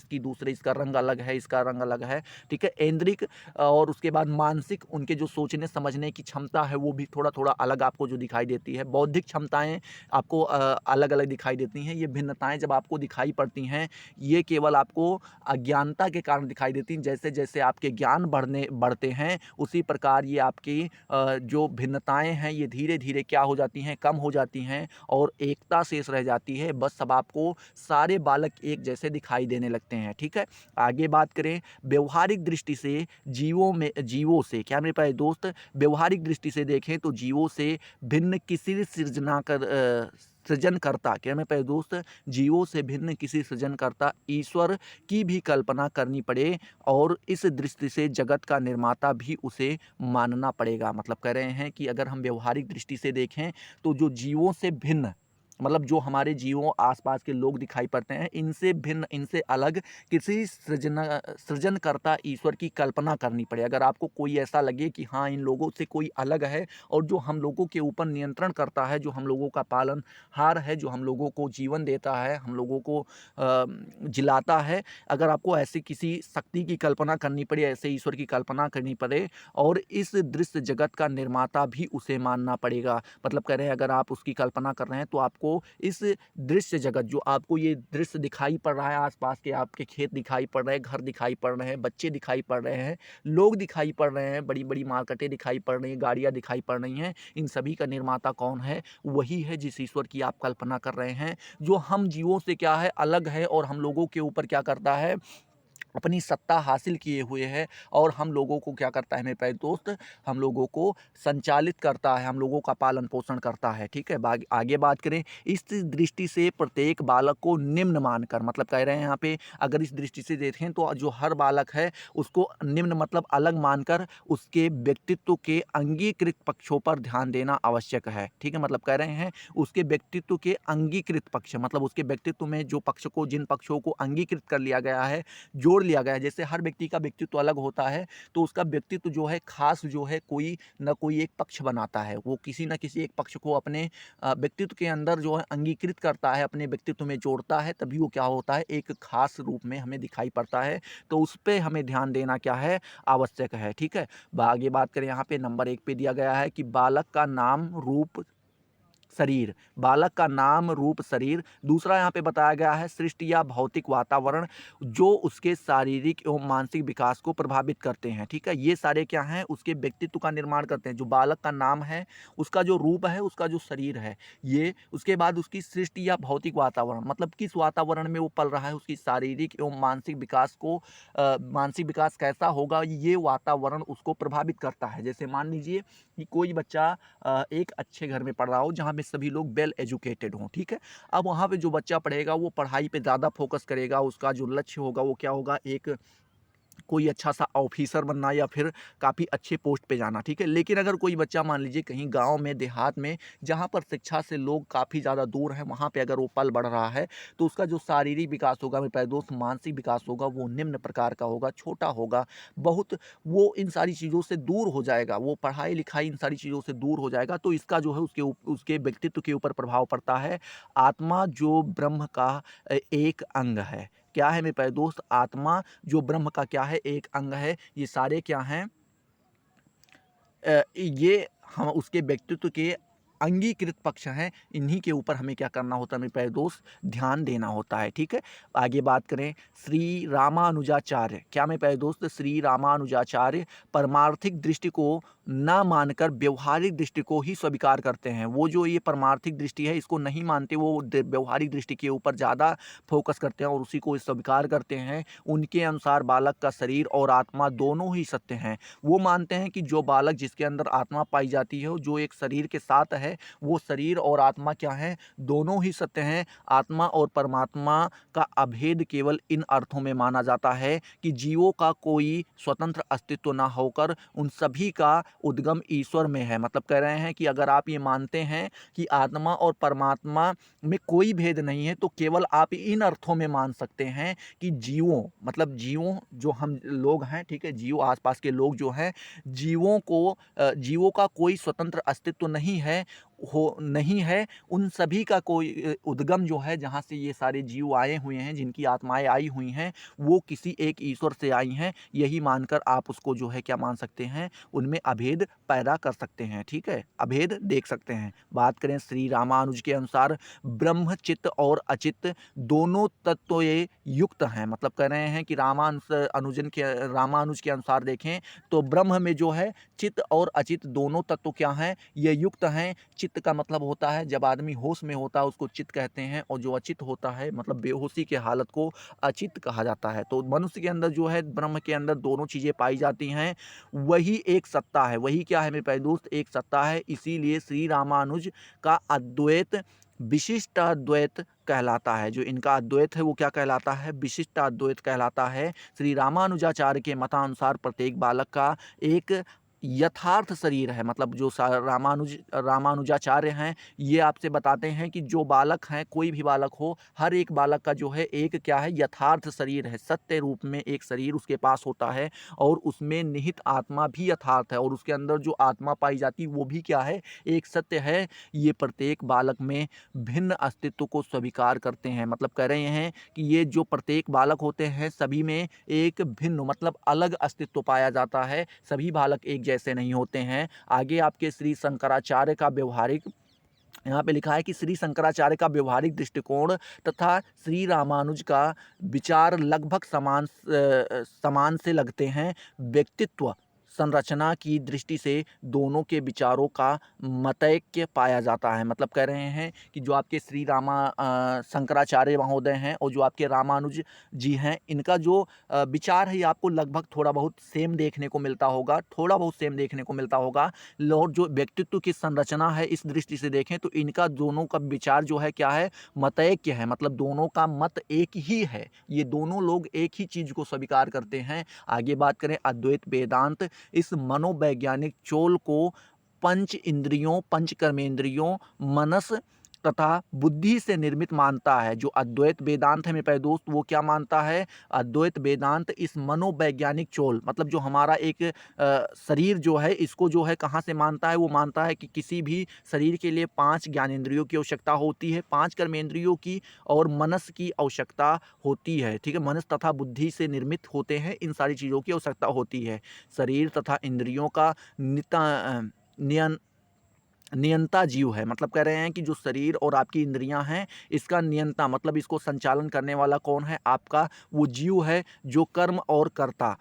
इसका रंग अलग है, इसका रंग अलग है। ठीक है। ऐन्द्रिक और उसके बाद मानसिक, उनके जो सोचने समझने की क्षमता है वो भी थोड़ा थोड़ा अलग आपको जो दिखाई देती है। बौद्धिक क्षमताएं आपको अलग अलग दिखाई देती हैं। ये भिन्नताएं जब आपको दिखाई पड़ती हैं, ये केवल आपको अज्ञानता के कारण दिखाई देती हैं। जैसे जैसे आपके ज्ञान बढ़ते हैं, उसी प्रकार ये आपकी जो भिन्नताएं हैं ये धीरे धीरे क्या हो जाती हैं? कम हो जाती हैं और एकता शेष रह जाती है। बस सब आपको सारे बालक एक जैसे दिखाई देने लगते हैं। ठीक है। आगे बात करें, व्यवहारिक दृष्टि से जीवों से क्या मेरे पास दोस्त? व्यवहारिक दृष्टि से देखें तो जीवों से भिन्न किसी सृजनकर्ता, क्या मैं पहले दोस्त? जीवों से भिन्न किसी सृजनकर्ता ईश्वर की भी कल्पना करनी पड़े और इस दृष्टि से जगत का निर्माता भी उसे मानना पड़ेगा। मतलब कह रहे हैं कि अगर हम व्यवहारिक दृष्टि से देखें तो जो जीवों से भिन्न मतलब जो हमारे जीवों आसपास के लोग दिखाई पड़ते हैं, इनसे भिन्न, इनसे अलग किसी सृजनकर्ता ईश्वर की कल्पना करनी पड़े। अगर आपको कोई ऐसा लगे कि हाँ, इन लोगों से कोई अलग है और जो हम लोगों के ऊपर नियंत्रण करता है, जो हम लोगों का पालनहार है, जो हम लोगों को जीवन देता है, हम लोगों को जिलाता है, अगर आपको ऐसी किसी शक्ति की कल्पना करनी पड़े, ऐसे ईश्वर की कल्पना करनी पड़े और इस दृश्य जगत का निर्माता भी उसे मानना पड़ेगा। मतलब कह रहे हैं, अगर आप उसकी कल्पना कर रहे हैं तो आपको इस दृश्य जगत, जो आपको ये दृश्य दिखाई पड़ रहा है, आसपास के आपके खेत दिखाई पड़ रहे हैं, घर दिखाई पड़ रहे हैं, बच्चे दिखाई पड़ रहे हैं, लोग दिखाई पड़ रहे हैं, बड़ी बड़ी मार्केटें दिखाई पड़ रही हैं, गाड़ियाँ दिखाई पड़ रही हैं, इन सभी का निर्माता कौन है? वही है जिस ईश्वर की आप कल्पना कर रहे हैं, जो हम जीवों से क्या है, अलग है और हम लोगों के ऊपर क्या करता है, अपनी सत्ता हासिल किए हुए है और हम लोगों को क्या करता है मेरे प्यारे दोस्त, हम लोगों को संचालित करता है, हम लोगों का पालन पोषण करता है। ठीक है, आगे बात करें, इस दृष्टि से प्रत्येक बालक को निम्न मानकर, मतलब कह रहे हैं यहाँ पे, अगर इस दृष्टि से देखें तो जो हर बालक है उसको निम्न मतलब अलग मानकर उसके व्यक्तित्व के अंगीकृत पक्षों पर ध्यान देना आवश्यक है। ठीक है, मतलब कह रहे हैं उसके व्यक्तित्व के अंगीकृत पक्ष, मतलब उसके व्यक्तित्व में जो पक्ष को, जिन पक्षों को अंगीकृत कर लिया गया है, जोड़ लिया गया है। जैसे हर व्यक्ति का व्यक्तित्व अलग होता है, तो उसका व्यक्तित्व जो है खास जो है, कोई न कोई एक पक्ष बनाता है, वो किसी न किसी एक पक्ष को अपने व्यक्तित्व के अंदर जो है अंगीकृत करता है, अपने व्यक्तित्व में जोड़ता है, तभी वो क्या होता है, एक खास रूप में हमें दिखाई पड़ता है। तो उस पे हमें ध्यान देना क्या है, आवश्यक है। ठीक है, आगे बात करें, यहाँ पे नंबर 1 पे दिया गया है कि बालक का नाम, रूप, शरीर, बालक का नाम, रूप, शरीर। दूसरा यहाँ पे बताया गया है सृष्टि या भौतिक वातावरण जो उसके शारीरिक एवं मानसिक विकास को प्रभावित करते हैं। ठीक है, ये सारे क्या हैं, उसके व्यक्तित्व का निर्माण करते हैं। जो बालक का नाम है, उसका जो रूप है, उसका जो शरीर है, ये, उसके बाद उसकी सृष्टि या भौतिक वातावरण, मतलब किस वातावरण में वो पल रहा है, उसकी शारीरिक एवं मानसिक विकास को, मानसिक विकास कैसा होगा, ये वातावरण उसको प्रभावित करता है। जैसे मान लीजिए कि कोई बच्चा एक अच्छे घर में पढ़ रहा हो, जहाँ पे सभी लोग वेल एजुकेटेड हों। ठीक है, अब वहाँ पे जो बच्चा पढ़ेगा वो पढ़ाई पे ज़्यादा फोकस करेगा, उसका जो लक्ष्य होगा वो क्या होगा, एक कोई अच्छा सा ऑफिसर बनना या फिर काफ़ी अच्छे पोस्ट पे जाना। ठीक है, लेकिन अगर कोई बच्चा मान लीजिए कहीं गांव में, देहात में, जहां पर शिक्षा से लोग काफ़ी ज़्यादा दूर हैं, वहां पे अगर वो पल बढ़ रहा है, तो उसका जो शारीरिक विकास होगा मेरे प्यारे दोस्त, मानसिक विकास होगा, वो निम्न प्रकार का होगा, छोटा होगा बहुत। वो इन सारी चीज़ों से दूर हो जाएगा, वो पढ़ाई लिखाई इन सारी चीज़ों से दूर हो जाएगा। तो इसका जो है उसके व्यक्तित्व के ऊपर प्रभाव पड़ता है। आत्मा जो ब्रह्म का एक अंग है, क्या है मेरे प्यारे दोस्त, आत्मा जो ब्रह्म का क्या है, एक अंग है। ये सारे क्या हैं, ये हम उसके व्यक्तित्व के अंगीकृत पक्ष हैं। इन्हीं के ऊपर हमें क्या करना होता है मेरे प्यारे दोस्त, ध्यान देना होता है। ठीक है, आगे बात करें, श्री रामानुजाचार्य, क्या मेरे प्यारे दोस्त, श्री रामानुजाचार्य परमार्थिक दृष्टि को ना मानकर व्यवहारिक दृष्टि को ही स्वीकार करते हैं। वो जो ये परमार्थिक दृष्टि है इसको नहीं मानते, वो व्यवहारिक दृष्टि के ऊपर ज़्यादा फोकस करते हैं और उसी को स्वीकार करते हैं। उनके अनुसार बालक का शरीर और आत्मा दोनों ही सत्य हैं। वो मानते हैं कि जो बालक, जिसके अंदर आत्मा पाई जाती है, जो एक शरीर के साथ है, वो शरीर और आत्मा क्या है, दोनों ही सत्य हैं। आत्मा और परमात्मा का अभेद केवल इन अर्थों में माना जाता है कि जीवों का कोई स्वतंत्र अस्तित्व ना होकर उन सभी का उद्गम ईश्वर में है। मतलब कह रहे हैं कि अगर आप ये मानते हैं कि आत्मा और परमात्मा में कोई भेद नहीं है, तो केवल आप इन अर्थों में मान सकते हैं कि जीवों, मतलब जीवों जो हम लोग हैं, ठीक है, जीव आसपास के लोग जो हैं, जीवों का कोई स्वतंत्र अस्तित्व नहीं है। उन सभी का कोई उद्गम जो है, जहाँ से ये सारे जीव आए हुए हैं, जिनकी आत्माएं आई हुई हैं, वो किसी एक ईश्वर से आई हैं। यही मानकर आप उसको जो है क्या मान सकते हैं, उनमें अभेद पैदा कर सकते हैं। ठीक है, अभेद देख सकते हैं। बात करें श्री रामानुज के अनुसार, ब्रह्म चित्त और अचित्त दोनों तत्व ये युक्त हैं। मतलब कह रहे हैं कि रामानुज के अनुसार देखें तो ब्रह्म में जो है चित्त और अचित्त दोनों तत्व क्या हैं, ये युक्त हैं। चित्त का मतलब होता है जब आदमी होश में होता है उसको चित्त कहते हैं, और जो अचित्त होता है मतलब बेहोशी के हालत को अचित्त कहा जाता है। तो मनुष्य के अंदर जो है, ब्रह्म के अंदर दोनों चीज़ें पाई जाती हैं। वही एक सत्ता है, वही क्या है मेरे प्यारे दोस्त, एक सत्ता है। इसीलिए श्री रामानुज का अद्वैत विशिष्ट अद्वैत कहलाता है। जो इनका अद्वैत है वो क्या कहलाता है, विशिष्ट अद्वैत कहलाता है। श्री रामानुजाचार्य के मतानुसार प्रत्येक बालक का एक यथार्थ शरीर है। मतलब जो रामानुजाचार्य हैं, ये आपसे बताते हैं कि जो बालक हैं, कोई भी बालक हो, हर एक बालक का जो है एक क्या है, यथार्थ शरीर है। सत्य रूप में एक शरीर उसके पास होता है और उसमें निहित आत्मा भी यथार्थ है और उसके अंदर जो आत्मा पाई जाती है वो भी क्या है, एक सत्य है। ये प्रत्येक बालक में भिन्न अस्तित्व को स्वीकार करते हैं। मतलब कह रहे हैं कि ये जो प्रत्येक बालक होते हैं, सभी में एक भिन्न मतलब अलग अस्तित्व पाया जाता है। सभी बालक एक जैसे नहीं होते हैं। आगे आपके श्री शंकराचार्य का व्यवहारिक, यहाँ पे लिखा है कि श्री शंकराचार्य का व्यवहारिक दृष्टिकोण तथा श्री रामानुज का विचार लगभग समान से लगते हैं। व्यक्तित्व संरचना की दृष्टि से दोनों के विचारों का मतैक्य पाया जाता है। मतलब कह रहे हैं कि जो आपके शंकराचार्य महोदय हैं और जो आपके रामानुज जी हैं, इनका जो विचार है ये आपको लगभग थोड़ा बहुत सेम देखने को मिलता होगा, थोड़ा बहुत सेम देखने को मिलता होगा। और जो व्यक्तित्व की संरचना है, इस दृष्टि से देखें तो इनका दोनों का विचार जो है क्या है, मतैक्य है। मतलब दोनों का मत एक ही है, ये दोनों लोग एक ही चीज को स्वीकार करते हैं। आगे बात करें अद्वैत वेदांत इस मनोवैज्ञानिक चोल को पंच इंद्रियों, पंच कर्मेंद्रियों, मनस तथा बुद्धि से निर्मित मानता है। जो अद्वैत वेदांत है मेरे प्यारे दोस्त, वो क्या मानता है, अद्वैत वेदांत इस मनोवैज्ञानिक चोल मतलब जो हमारा एक शरीर जो है, इसको जो है कहाँ से मानता है, वो मानता है कि किसी भी शरीर के लिए 5 ज्ञानेंद्रियों की आवश्यकता होती है, 5 कर्मेंद्रियों की और मनस की आवश्यकता होती है। ठीक है, मनस तथा बुद्धि से निर्मित होते हैं, इन सारी चीज़ों की आवश्यकता होती है। शरीर तथा इंद्रियों का नियन नियंता जीव है। मतलब कह रहे हैं कि जो शरीर और आपकी इंद्रियां हैं, इसका नियंता मतलब इसको संचालन करने वाला कौन है, आपका वो जीव है जो कर्म और कर्ता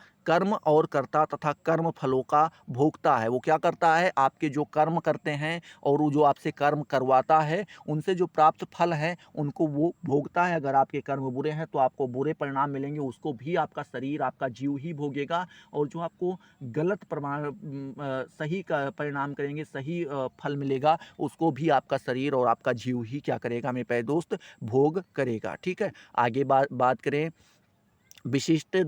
तथा कर्म फलों का भोगता है। वो क्या करता है, आपके जो कर्म करते हैं और वो जो आपसे कर्म करवाता है, उनसे जो प्राप्त फल है उनको वो भोगता है। अगर आपके कर्म बुरे हैं तो आपको बुरे परिणाम मिलेंगे, उसको भी आपका शरीर, आपका जीव ही भोगेगा। और जो आपको गलत सही का परिणाम करेंगे, सही फल मिलेगा, उसको भी आपका शरीर और आपका जीव ही क्या करेगा मेरे प्यारे दोस्त, भोग करेगा। ठीक है, आगे बात करें विशिष्ट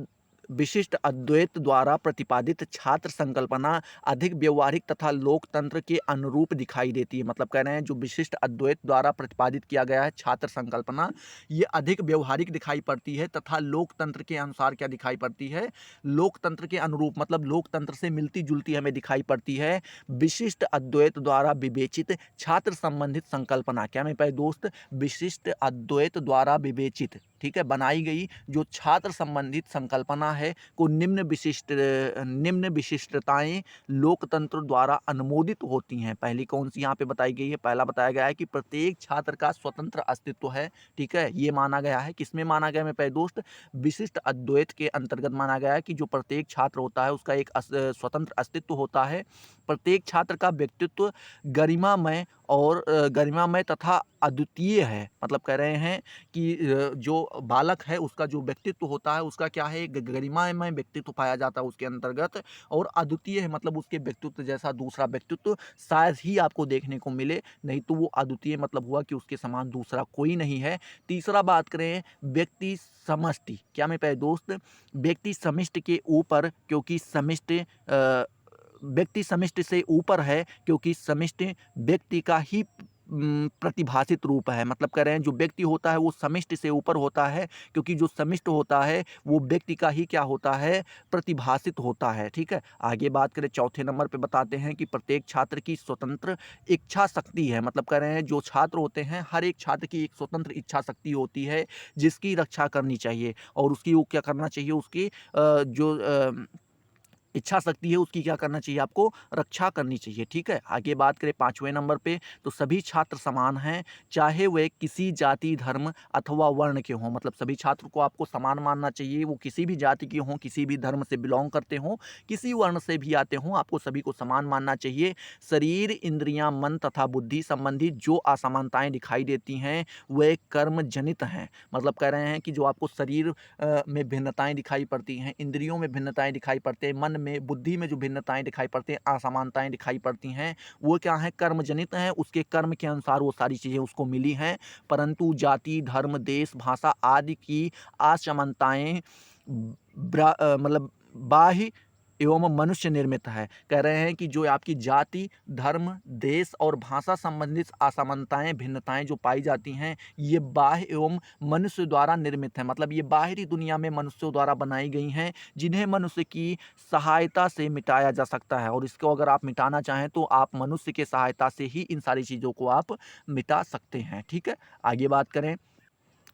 विशिष्ट अद्वैत द्वारा प्रतिपादित छात्र संकल्पना अधिक व्यवहारिक तथा लोकतंत्र के अनुरूप दिखाई देती है। मतलब कह रहे हैं जो विशिष्ट अद्वैत द्वारा प्रतिपादित किया गया है छात्र संकल्पना, ये अधिक व्यवहारिक दिखाई पड़ती है तथा लोकतंत्र के अनुसार क्या दिखाई पड़ती है, लोकतंत्र के अनुरूप मतलब लोकतंत्र से मिलती जुलती हमें दिखाई पड़ती है। विशिष्ट अद्वैत द्वारा विवेचित छात्र संबंधित संकल्पना, क्या मेरे प्यारे दोस्त, विशिष्ट अद्वैत द्वारा विवेचित, ठीक है, बनाई गई जो छात्र संबंधित संकल्पना है को निम्न विशिष्टताएं लोकतंत्र द्वारा अनुमोदित होती हैं। पहली कौन सी यहाँ पे बताई गई है, पहला बताया गया है कि प्रत्येक छात्र का स्वतंत्र अस्तित्व है। ठीक है, ये माना गया है, किसमें माना गया मेरे प्यारे दोस्त, विशिष्ट अद्वैत के अंतर्गत माना गया है कि जो प्रत्येक छात्र होता है उसका एक स्वतंत्र अस्तित्व होता है। प्रत्येक छात्र का व्यक्तित्व गरिमामय तथा अद्वितीय है। मतलब कह रहे हैं कि जो बालक है उसका जो व्यक्तित्व होता है उसका क्या है, गरिमामय व्यक्तित्व पाया जाता है उसके अंतर्गत, और अद्वितीय है मतलब उसके व्यक्तित्व जैसा दूसरा व्यक्तित्व शायद ही आपको देखने को मिले, नहीं तो वो अद्वितीय मतलब हुआ कि उसके समान दूसरा कोई नहीं है। तीसरा बात करें व्यक्ति समष्टि, क्या मेरे प्यारे दोस्त, व्यक्ति समष्टि के ऊपर क्योंकि व्यक्ति समष्टि से ऊपर है क्योंकि समष्टि व्यक्ति का ही प्रतिभाषित रूप है। मतलब कह रहे हैं जो व्यक्ति होता है वो समष्टि से ऊपर होता है क्योंकि जो समष्टि होता है वो व्यक्ति का ही क्या होता है, प्रतिभाषित होता है। ठीक है, आगे बात करें चौथे नंबर पे बताते हैं कि प्रत्येक छात्र की स्वतंत्र इच्छा शक्ति है। मतलब कह रहे हैं जो छात्र होते हैं हर एक छात्र की एक स्वतंत्र इच्छा शक्ति होती है जिसकी रक्षा करनी चाहिए, और उसकी वो क्या करना चाहिए, उसकी जो इच्छा शक्ति है उसकी क्या करना चाहिए, आपको रक्षा करनी चाहिए। ठीक है, आगे बात करें पांचवें नंबर पे तो सभी छात्र समान हैं चाहे वे किसी जाति धर्म अथवा वर्ण के हों। मतलब सभी छात्र को आपको समान मानना चाहिए, वो किसी भी जाति के हों, किसी भी धर्म से बिलोंग करते हों, किसी वर्ण से भी आते हों, आपको सभी को समान मानना चाहिए। शरीर इंद्रियां मन तथा बुद्धि संबंधी जो असमानताएं दिखाई देती हैं वे कर्म जनित हैं। मतलब कह रहे हैं कि जो आपको शरीर में भिन्नताएं दिखाई पड़ती हैं, इंद्रियों में भिन्नताएं दिखाई पड़ते हैं, मन में बुद्धि में जो भिन्नताएं दिखाई पड़ती हैं, असमानताएं दिखाई पड़ती हैं, वो क्या है, कर्म जनित हैं। उसके कर्म के अनुसार वो सारी चीज़ें उसको मिली हैं, परंतु जाति धर्म देश भाषा आदि की असमानताएं मतलब बाह्य एवं मनुष्य निर्मित है। कह रहे हैं कि जो आपकी जाति, धर्म, देश और भाषा संबंधित असमानताएँ, भिन्नताएँ जो पाई जाती हैं, ये बाह्य एवं मनुष्य द्वारा निर्मित है। मतलब ये बाहरी दुनिया में मनुष्यों द्वारा बनाई गई हैं, जिन्हें मनुष्य की सहायता से मिटाया जा सकता है, और इसको अगर आप मिटाना चाहें तो आप मनुष्य की सहायता से ही इन सारी चीज़ों को आप मिटा सकते हैं। ठीक है? आगे बात करें,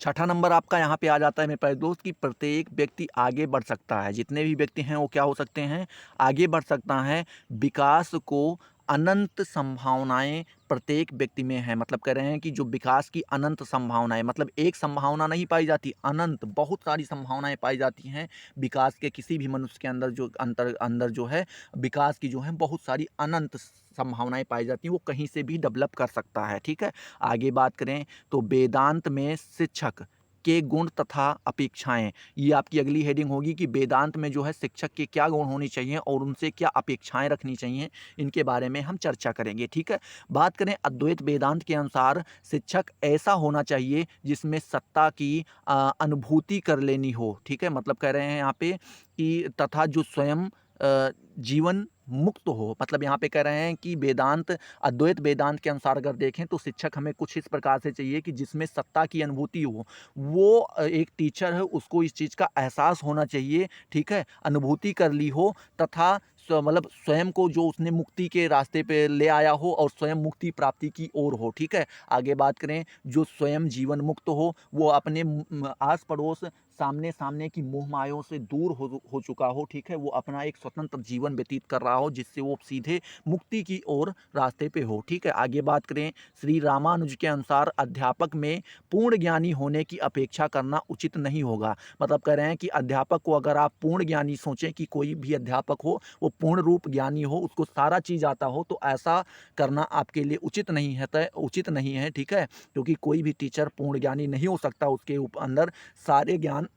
छठा नंबर आपका यहाँ पे आ जाता है मेरे प्यारे दोस्त, कि प्रत्येक व्यक्ति आगे बढ़ सकता है। जितने भी व्यक्ति हैं वो क्या हो सकते हैं? आगे बढ़ सकता है। विकास को अनंत संभावनाएं प्रत्येक व्यक्ति में है। मतलब कह रहे हैं कि जो विकास की अनंत संभावनाएं, मतलब एक संभावना नहीं पाई जाती, अनंत बहुत सारी संभावनाएं पाई जाती हैं विकास के। किसी भी मनुष्य के अंदर जो अंदर जो है विकास की जो है बहुत सारी अनंत संभावनाएं पाई जाती हैं। वो कहीं से भी डेवलप कर सकता है। ठीक है? आगे बात करें तो वेदांत में शिक्षक के गुण तथा अपेक्षाएं, ये आपकी अगली हेडिंग होगी कि वेदांत में जो है शिक्षक के क्या गुण होने चाहिए और उनसे क्या अपेक्षाएं रखनी चाहिए, इनके बारे में हम चर्चा करेंगे। ठीक है? बात करें अद्वैत वेदांत के अनुसार शिक्षक ऐसा होना चाहिए जिसमें सत्ता की अनुभूति कर लेनी हो। ठीक है? मतलब कह रहे हैं यहाँ पे कि तथा जो स्वयं जीवन मुक्त हो। मतलब यहाँ पे कह रहे हैं कि वेदांत, अद्वैत वेदांत के अनुसार अगर देखें तो शिक्षक हमें कुछ इस प्रकार से चाहिए कि जिसमें सत्ता की अनुभूति हो। वो एक टीचर है, उसको इस चीज़ का एहसास होना चाहिए। ठीक है? अनुभूति कर ली हो, तथा मतलब स्वयं को जो उसने मुक्ति के रास्ते पे ले आया हो और स्वयं मुक्ति प्राप्ति की ओर हो। ठीक है? आगे बात करें, जो स्वयं जीवन मुक्त हो, वो अपने आस पड़ोस, सामने सामने की मोह मायों से दूर हो चुका हो। ठीक है? वो अपना एक स्वतंत्र जीवन व्यतीत कर रहा हो, जिससे वो सीधे मुक्ति की ओर रास्ते पे हो। ठीक है? आगे बात करें, श्री रामानुज के अनुसार अध्यापक में पूर्ण ज्ञानी होने की अपेक्षा करना उचित नहीं होगा। मतलब कह रहे हैं कि अध्यापक को अगर आप पूर्ण ज्ञानी सोचें, कि कोई भी अध्यापक हो वो पूर्ण रूप ज्ञानी हो, उसको सारा चीज़ आता हो, तो ऐसा करना आपके लिए उचित नहीं है, उचित नहीं है। ठीक है? क्योंकि कोई भी टीचर पूर्ण ज्ञानी नहीं हो सकता। उसके अंदर सारे ज्ञान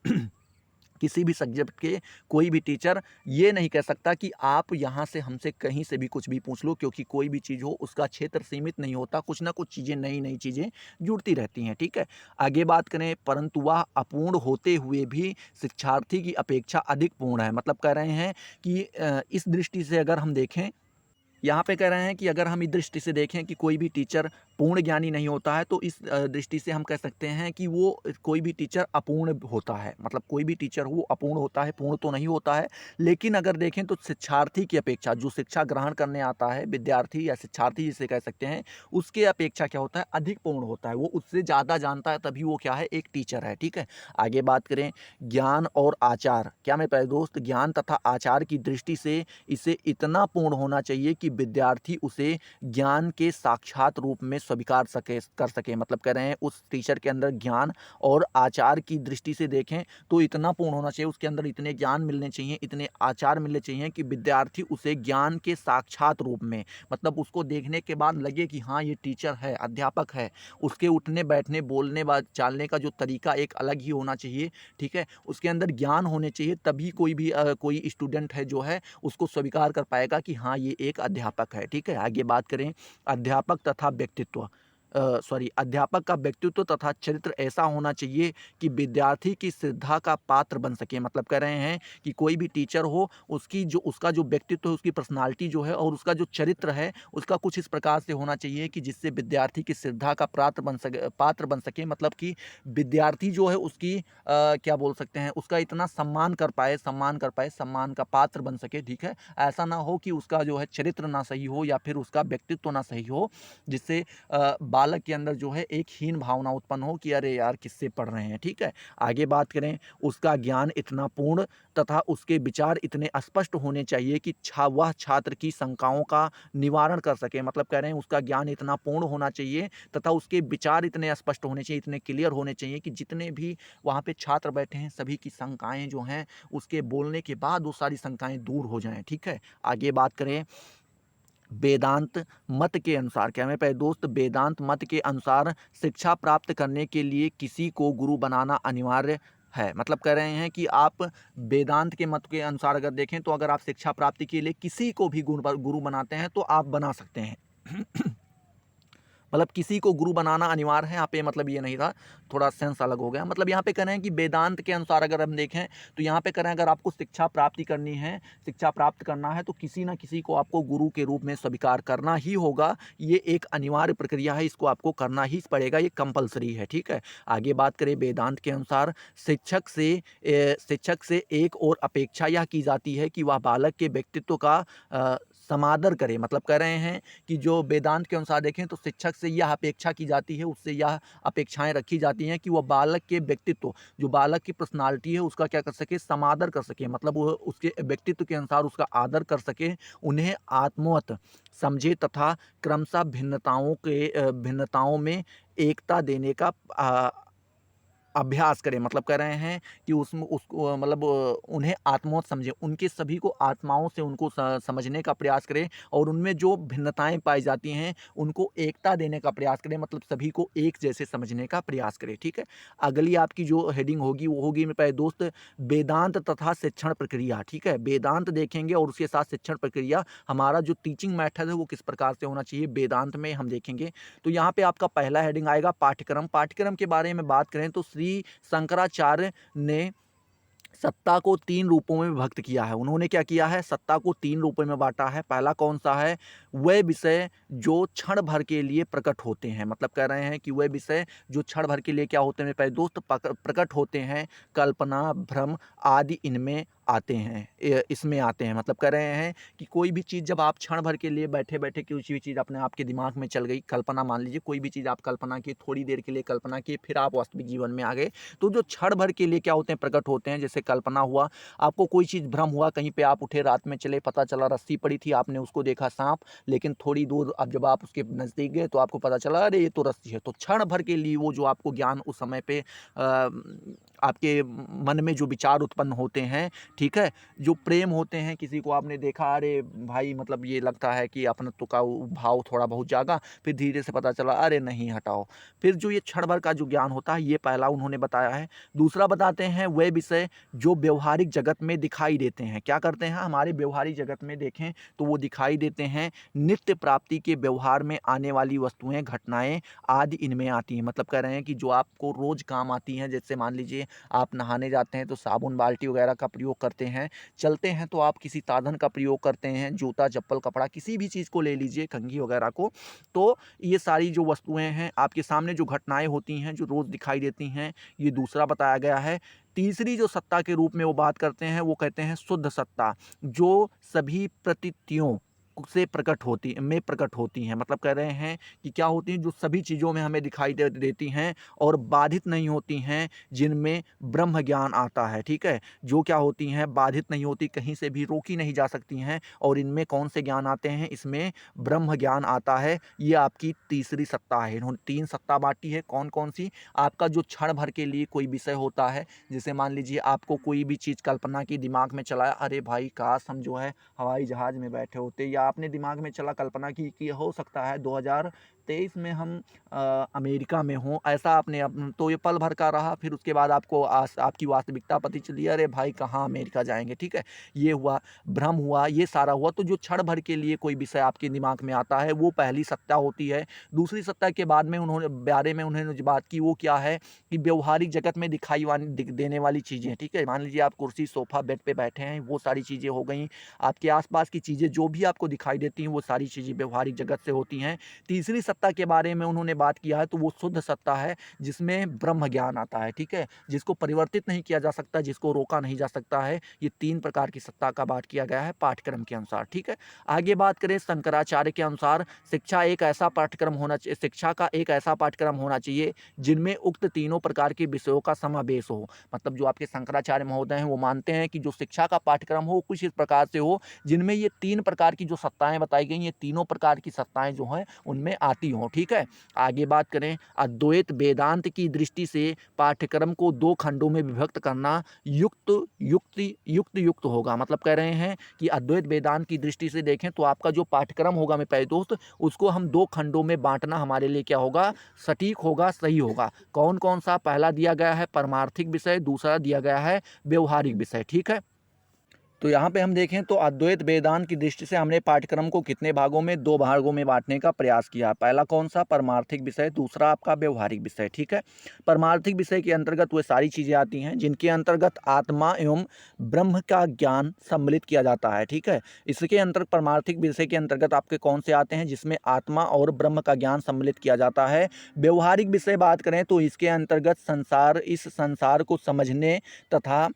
किसी भी सब्जेक्ट के कोई भी टीचर ये नहीं कह सकता कि आप यहाँ से हमसे कहीं से भी कुछ भी पूछ लो, क्योंकि कोई भी चीज़ हो उसका क्षेत्र सीमित नहीं होता। कुछ ना कुछ चीज़ें, नई नई चीज़ें जुड़ती रहती हैं। ठीक है? आगे बात करें, परंतु वह अपूर्ण होते हुए भी शिक्षार्थी की अपेक्षा अधिक पूर्ण है। मतलब कह रहे हैं कि इस दृष्टि से अगर हम देखें, यहाँ पे कह रहे हैं कि अगर हम इस दृष्टि से देखें कि कोई भी टीचर पूर्ण ज्ञानी नहीं होता है, तो इस दृष्टि से हम कह सकते हैं कि वो कोई भी टीचर अपूर्ण होता है। मतलब कोई भी टीचर वो अपूर्ण होता है, पूर्ण तो नहीं होता है। लेकिन अगर देखें तो शिक्षार्थी की अपेक्षा, जो शिक्षा ग्रहण करने आता है, विद्यार्थी या शिक्षार्थी जिसे कह सकते हैं, उसके अपेक्षा क्या होता है? अधिक पूर्ण होता है। वो उससे ज़्यादा जानता है, तभी वो क्या है? एक टीचर है। ठीक है? आगे बात करें, ज्ञान और आचार, क्या मेरे प्यारे दोस्त, ज्ञान तथा आचार की दृष्टि से इसे इतना पूर्ण होना चाहिए कि विद्यार्थी उसे ज्ञान के साक्षात रूप में स्वीकार कर सके। मतलब कह रहे हैं उस टीचर के अंदर ज्ञान और आचार की दृष्टि से देखें तो इतना पूर्ण होना चाहिए, उसके अंदर इतने ज्ञान मिलने चाहिए, इतने आचार मिलने चाहिए कि विद्यार्थी उसे ज्ञान के साक्षात रूप में, मतलब उसको देखने के बाद लगे कि हाँ ये टीचर है, अध्यापक है। उसके उठने बैठने, बोलने बाद चालने का जो तरीका एक अलग ही होना चाहिए। ठीक है? उसके अंदर ज्ञान होने चाहिए, तभी कोई भी कोई स्टूडेंट है जो है उसको स्वीकार कर पाएगा कि हाँ ये एक अध्यापक है। ठीक है? आगे बात करें, अध्यापक तथा व्यक्तित्व, अध्यापक का व्यक्तित्व तथा चरित्र ऐसा होना चाहिए कि विद्यार्थी की श्रद्धा का पात्र बन सके। मतलब कह रहे हैं कि कोई भी टीचर हो, उसका जो व्यक्तित्व है, उसकी पर्सनालिटी जो है और उसका जो चरित्र है, उसका कुछ इस प्रकार से होना चाहिए कि जिससे विद्यार्थी की श्रद्धा का पात्र बन सके। मतलब कि विद्यार्थी जो है उसकी क्या बोल सकते हैं, उसका इतना सम्मान कर पाए, सम्मान का पात्र बन सके। ठीक है? ऐसा ना हो कि उसका जो है चरित्र ना सही हो या फिर उसका व्यक्तित्व ना सही हो, जिससे बालक के अंदर जो है एक हीन भावना उत्पन्न हो कि अरे यार किससे पढ़ रहे हैं। ठीक है? आगे बात करें, उसका ज्ञान इतना पूर्ण तथा उसके विचार इतने स्पष्ट होने चाहिए कि वह छात्र की शंकाओं का निवारण कर सके। मतलब कह रहे हैं उसका ज्ञान इतना पूर्ण होना चाहिए तथा उसके विचार इतने स्पष्ट होने चाहिए, इतने क्लियर होने चाहिए कि जितने भी वहाँ पे छात्र बैठे हैं सभी की शंकाएं जो हैं उसके बोलने के बाद वो सारी शंकाएं दूर हो जाएं। ठीक है? आगे बात करें, वेदांत मत के अनुसार, क्या मेरे प्यारे दोस्त, वेदांत मत के अनुसार शिक्षा प्राप्त करने के लिए किसी को गुरु बनाना अनिवार्य है। मतलब कह रहे हैं कि आप वेदांत के मत के अनुसार अगर देखें तो अगर आप शिक्षा प्राप्ति के लिए किसी को भी गुरु बनाते हैं तो आप बना सकते हैं। मतलब किसी को गुरु बनाना अनिवार्य है, यहाँ पे मतलब ये नहीं था, थोड़ा सेंस अलग हो गया। मतलब यहाँ पे कह रहे हैं कि वेदांत के अनुसार अगर हम देखें तो यहाँ पे कह रहे हैं अगर आपको शिक्षा प्राप्ति करनी है, शिक्षा प्राप्त करना है तो किसी ना किसी को आपको गुरु के रूप में स्वीकार करना ही होगा। ये एक अनिवार्य प्रक्रिया है, इसको आपको करना ही पड़ेगा, ये कंपलसरी है, ठीक है। आगे बात करें वेदांत के अनुसार शिक्षक से एक और अपेक्षा यह की जाती है कि वह बालक के व्यक्तित्व का समादर करे। मतलब कह रहे हैं कि जो वेदांत के अनुसार देखें तो शिक्षक से यह अपेक्षा की जाती है, उससे यह अपेक्षाएं रखी जाती हैं कि वह बालक के व्यक्तित्व, जो बालक की पर्सनालिटी है उसका क्या कर सके, समादर कर सके। मतलब वह उसके व्यक्तित्व के अनुसार उसका आदर कर सके, उन्हें आत्मवत समझे तथा क्रमशः भिन्नताओं में एकता देने का अभ्यास करें। मतलब कह रहे हैं कि उसमें उसको मतलब उन्हें आत्मवत समझें, उनके सभी को आत्माओं से उनको समझने का प्रयास करें और उनमें जो भिन्नताएं पाई जाती हैं उनको एकता देने का प्रयास करें। मतलब सभी को एक जैसे समझने का प्रयास करें, ठीक है। अगली आपकी जो हेडिंग होगी वो होगी मेरे प्यारे दोस्त वेदांत तथा शिक्षण प्रक्रिया, ठीक है। वेदांत देखेंगे और उसके साथ शिक्षण प्रक्रिया, हमारा जो टीचिंग मेथड है वो किस प्रकार से होना चाहिए वेदांत में हम देखेंगे। तो यहाँ पे आपका पहला हेडिंग आएगा पाठ्यक्रम। पाठ्यक्रम के बारे में बात करें तो श्री शंकराचार्य ने सत्ता को 3 रूपों में विभक्त किया है। उन्होंने क्या किया है, सत्ता को 3 रूपों में बांटा है। पहला कौन सा है, वह विषय जो क्षण भर के लिए प्रकट होते हैं। मतलब कह रहे हैं कि वह विषय जो क्षण भर के लिए क्या होते हैं मेरे प्यारे दोस्त, प्रकट होते हैं, कल्पना, भ्रम आदि इनमें आते हैं, इसमें आते हैं। मतलब कह रहे हैं कि कोई भी चीज़ जब आप क्षण भर के लिए बैठे बैठे किसी भी चीज़ अपने आपके दिमाग में चल गई, कल्पना मान लीजिए कोई भी चीज़ आप कल्पना की, थोड़ी देर के लिए कल्पना की, फिर आप वास्तविक जीवन में आ गए, तो जो क्षण भर के लिए क्या होते हैं, प्रकट होते हैं। जैसे कल्पना हुआ, आपको कोई चीज़ भ्रम हुआ, कहीं पे आप उठे रात में चले, पता चला रस्सी पड़ी थी, आपने उसको देखा सांप, लेकिन थोड़ी दूर अब जब आप उसके नज़दीक गए तो आपको पता चला अरे ये तो रस्सी है। तो क्षण भर के लिए वो जो आपको ज्ञान उस समय पे आपके मन में जो विचार उत्पन्न होते हैं, ठीक है, जो प्रेम होते हैं, किसी को आपने देखा, अरे भाई मतलब ये लगता है कि अपनत्व का भाव थोड़ा बहुत जागा, फिर धीरे से पता चला अरे नहीं हटाओ। फिर जो ये क्षण भर का जो ज्ञान होता है, ये पहला उन्होंने बताया है। दूसरा बताते हैं वह विषय जो व्यवहारिक जगत में दिखाई देते हैं। क्या करते हैं, हमारे व्यवहारिक जगत में देखें तो वो दिखाई देते हैं, नित्य प्राप्ति के व्यवहार में आने वाली वस्तुएं, घटनाएं आदि इनमें आती हैं। मतलब कह रहे हैं कि जो आपको रोज काम आती हैं, जैसे मान लीजिए आप नहाने जाते हैं तो साबुन बाल्टी वगैरह का प्रयोग करते हैं, चलते हैं तो आप किसी साधन का प्रयोग करते हैं, जूता चप्पल कपड़ा किसी भी चीज़ को ले लीजिए, कंघी वगैरह को, तो ये सारी जो वस्तुएं हैं आपके सामने, जो घटनाएं होती हैं जो रोज़ दिखाई देती हैं, ये दूसरा बताया गया है। तीसरी जो सत्ता के रूप में वो बात करते हैं वो कहते हैं शुद्ध सत्ता, जो सभी प्रतीतियों से प्रकट होती हैं। मतलब कह रहे हैं कि क्या होती हैं, जो सभी चीज़ों में हमें दिखाई देती हैं और बाधित नहीं होती हैं, जिनमें ब्रह्म ज्ञान आता है, ठीक है। जो क्या होती हैं, बाधित नहीं होती, कहीं से भी रोकी नहीं जा सकती हैं, और इनमें कौन से ज्ञान आते हैं, इसमें ब्रह्म ज्ञान आता है। ये आपकी तीसरी सत्ता है। इन्होंने 3 सत्ता बांटी है। कौन कौन सी, आपका जो क्षण भर के लिए कोई विषय होता है, जैसे मान लीजिए आपको कोई भी चीज़ कल्पना की दिमाग में चलाया, अरे भाई काश हम जो है हवाई जहाज़ में बैठे होते, या आपने दिमाग में चला कल्पना की कि हो सकता है 2023 में हम अमेरिका में हों, ऐसा आपने तो ये पल भर का रहा, फिर उसके बाद आपको आपकी वास्तविकता पता चली, अरे भाई कहाँ अमेरिका जाएंगे, ठीक है। ये हुआ, भ्रम हुआ, ये सारा हुआ। तो जो क्षण भर के लिए कोई विषय आपके दिमाग में आता है वो पहली सत्ता होती है। दूसरी सत्ता के बाद में उन्होंने जो बात की वो क्या है कि व्यवहारिक जगत में देने वाली चीज़ें, ठीक है। मान लीजिए आप कुर्सी सोफा बेड पे बैठे हैं, वो सारी चीज़ें हो गई। आपके आसपास की चीज़ें जो भी आपको दिखाई देती हैं वो सारी चीज़ें व्यवहारिक जगत से होती हैं। तीसरी सत्ता के बारे में उन्होंने बात किया है तो वो शुद्ध सत्ता है, जिसमें ब्रह्म ज्ञान आता है, ठीक है, जिसको परिवर्तित नहीं किया जा सकता, जिसको रोका नहीं जा सकता है। ये 3 प्रकार की सत्ता का बात किया गया है पाठ्यक्रम के अनुसार, ठीक है। आगे बात करें शंकराचार्य के अनुसार, शिक्षा का एक ऐसा पाठ्यक्रम होना चाहिए जिनमें उक्त तीनों प्रकार के विषयों का समावेश हो। मतलब जो आपके शंकराचार्य महोदय हैं वो मानते हैं कि जो शिक्षा का पाठ्यक्रम हो कुछ इस प्रकार से हो जिनमें ये 3 प्रकार की जो सत्ताएं बताई गई, ये तीनों प्रकार की सत्ताएं जो हैं उनमें आती हों, ठीक है। आगे बात करें अद्वैत वेदांत की दृष्टि से पाठ्यक्रम को 2 खंडों में विभक्त करना युक्त होगा। मतलब कह रहे हैं कि अद्वैत वेदांत की दृष्टि से देखें तो आपका जो पाठ्यक्रम होगा मेरे प्यारे दोस्त, उसको हम 2 खंडों में बांटना हमारे लिए क्या होगा, सटीक होगा, सही होगा। कौन कौन सा, पहला दिया गया है परमार्थिक विषय, दूसरा दिया गया है व्यवहारिक विषय, ठीक है। तो यहाँ पे हम देखें तो अद्वैत वेदांत की दृष्टि से हमने पाठ्यक्रम को कितने भागों में, 2 भागों में बांटने का प्रयास किया। पहला कौन सा, परमार्थिक विषय, दूसरा आपका व्यवहारिक विषय। ठीक है, परमार्थिक विषय के अंतर्गत वो सारी चीज़ें आती हैं जिनके अंतर्गत आत्मा एवं ब्रह्म का ज्ञान सम्मिलित किया जाता है। ठीक है, इसके अंतर्गत परमार्थिक विषय के अंतर्गत आपके कौन से आते हैं, जिसमें आत्मा और ब्रह्म का ज्ञान सम्मिलित किया जाता है। व्यवहारिक विषय बात करें तो इसके अंतर्गत इस संसार को समझने तथा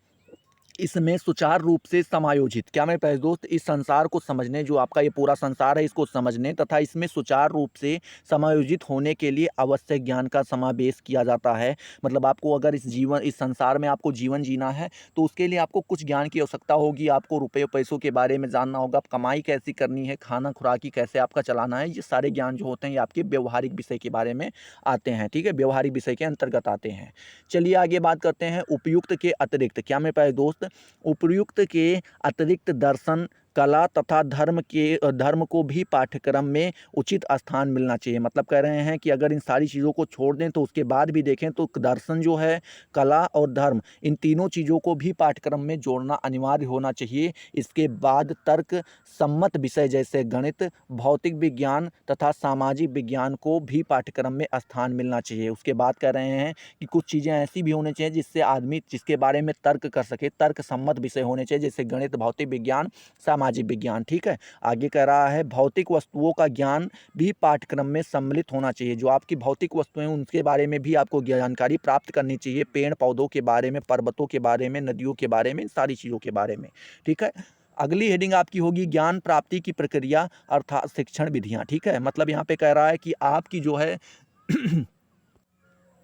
इसमें सुचारू रूप से समायोजित, क्या मेरे प्यारे दोस्त, इस संसार को समझने, जो आपका ये पूरा संसार है इसको समझने तथा इसमें सुचारू रूप से समायोजित होने के लिए आवश्यक ज्ञान का समावेश किया जाता है। मतलब आपको अगर इस संसार में आपको जीवन जीना है तो उसके लिए आपको कुछ ज्ञान की आवश्यकता होगी। आपको रुपये पैसों के बारे में जानना होगा, कमाई कैसी करनी है, खाना खुराकी कैसे आपका चलाना है। ये सारे ज्ञान जो होते हैं ये आपके व्यवहारिक विषय के बारे में आते हैं। ठीक है, व्यवहारिक विषय के अंतर्गत आते हैं। चलिए आगे बात करते हैं उपयुक्त के अतिरिक्त, क्या मेरे प्यारे दोस्त, उपयुक्त के अतिरिक्त दर्शन, कला तथा धर्म को भी पाठ्यक्रम में उचित स्थान मिलना चाहिए। मतलब कह रहे हैं कि अगर इन सारी चीज़ों को छोड़ दें तो उसके बाद भी देखें तो दर्शन जो है, कला और धर्म, इन तीनों चीज़ों को भी पाठ्यक्रम में जोड़ना अनिवार्य होना चाहिए। इसके बाद तर्क सम्मत विषय जैसे गणित, भौतिक विज्ञान तथा सामाजिक विज्ञान को भी पाठ्यक्रम में स्थान मिलना चाहिए। उसके बाद कह रहे हैं कि कुछ चीज़ें ऐसी भी होनी चाहिए जिससे आदमी जिसके बारे में तर्क कर सके, तर्क सम्मत विषय होने चाहिए, जैसे गणित, भौतिक विज्ञान, सामाजिक विज्ञान। ठीक है, आगे कह रहा है भौतिक वस्तुओं का ज्ञान भी पाठ्यक्रम में सम्मिलित होना चाहिए। जो आपकी भौतिक वस्तुएं उनके बारे में भी आपको जानकारी प्राप्त करनी चाहिए, पेड़ पौधों के बारे में, पर्वतों के बारे में, नदियों के बारे में, सारी चीज़ों के बारे में। ठीक है, अगली हेडिंग आपकी होगी ज्ञान प्राप्ति की प्रक्रिया अर्थात शिक्षण विधियाँ। ठीक है, मतलब यहाँ पे कह रहा है कि आपकी जो है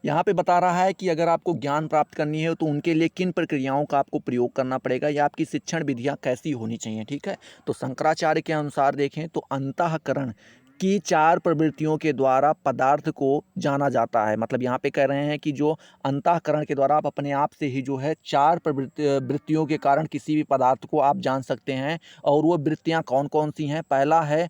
यहाँ पे बता रहा है कि अगर आपको ज्ञान प्राप्त करनी है तो उनके लिए किन प्रक्रियाओं का आपको प्रयोग करना पड़ेगा या आपकी शिक्षण विधियाँ कैसी होनी चाहिए। ठीक है, तो शंकराचार्य के अनुसार देखें तो अंतःकरण की 4 प्रवृत्तियों के द्वारा पदार्थ को जाना जाता है। मतलब यहाँ पे कह रहे हैं कि जो अंतःकरण के द्वारा आप अपने आप से ही जो है 4 वृत्तियों के कारण किसी भी पदार्थ को आप जान सकते हैं। और वो वृत्तियाँ कौन कौन सी हैं, पहला है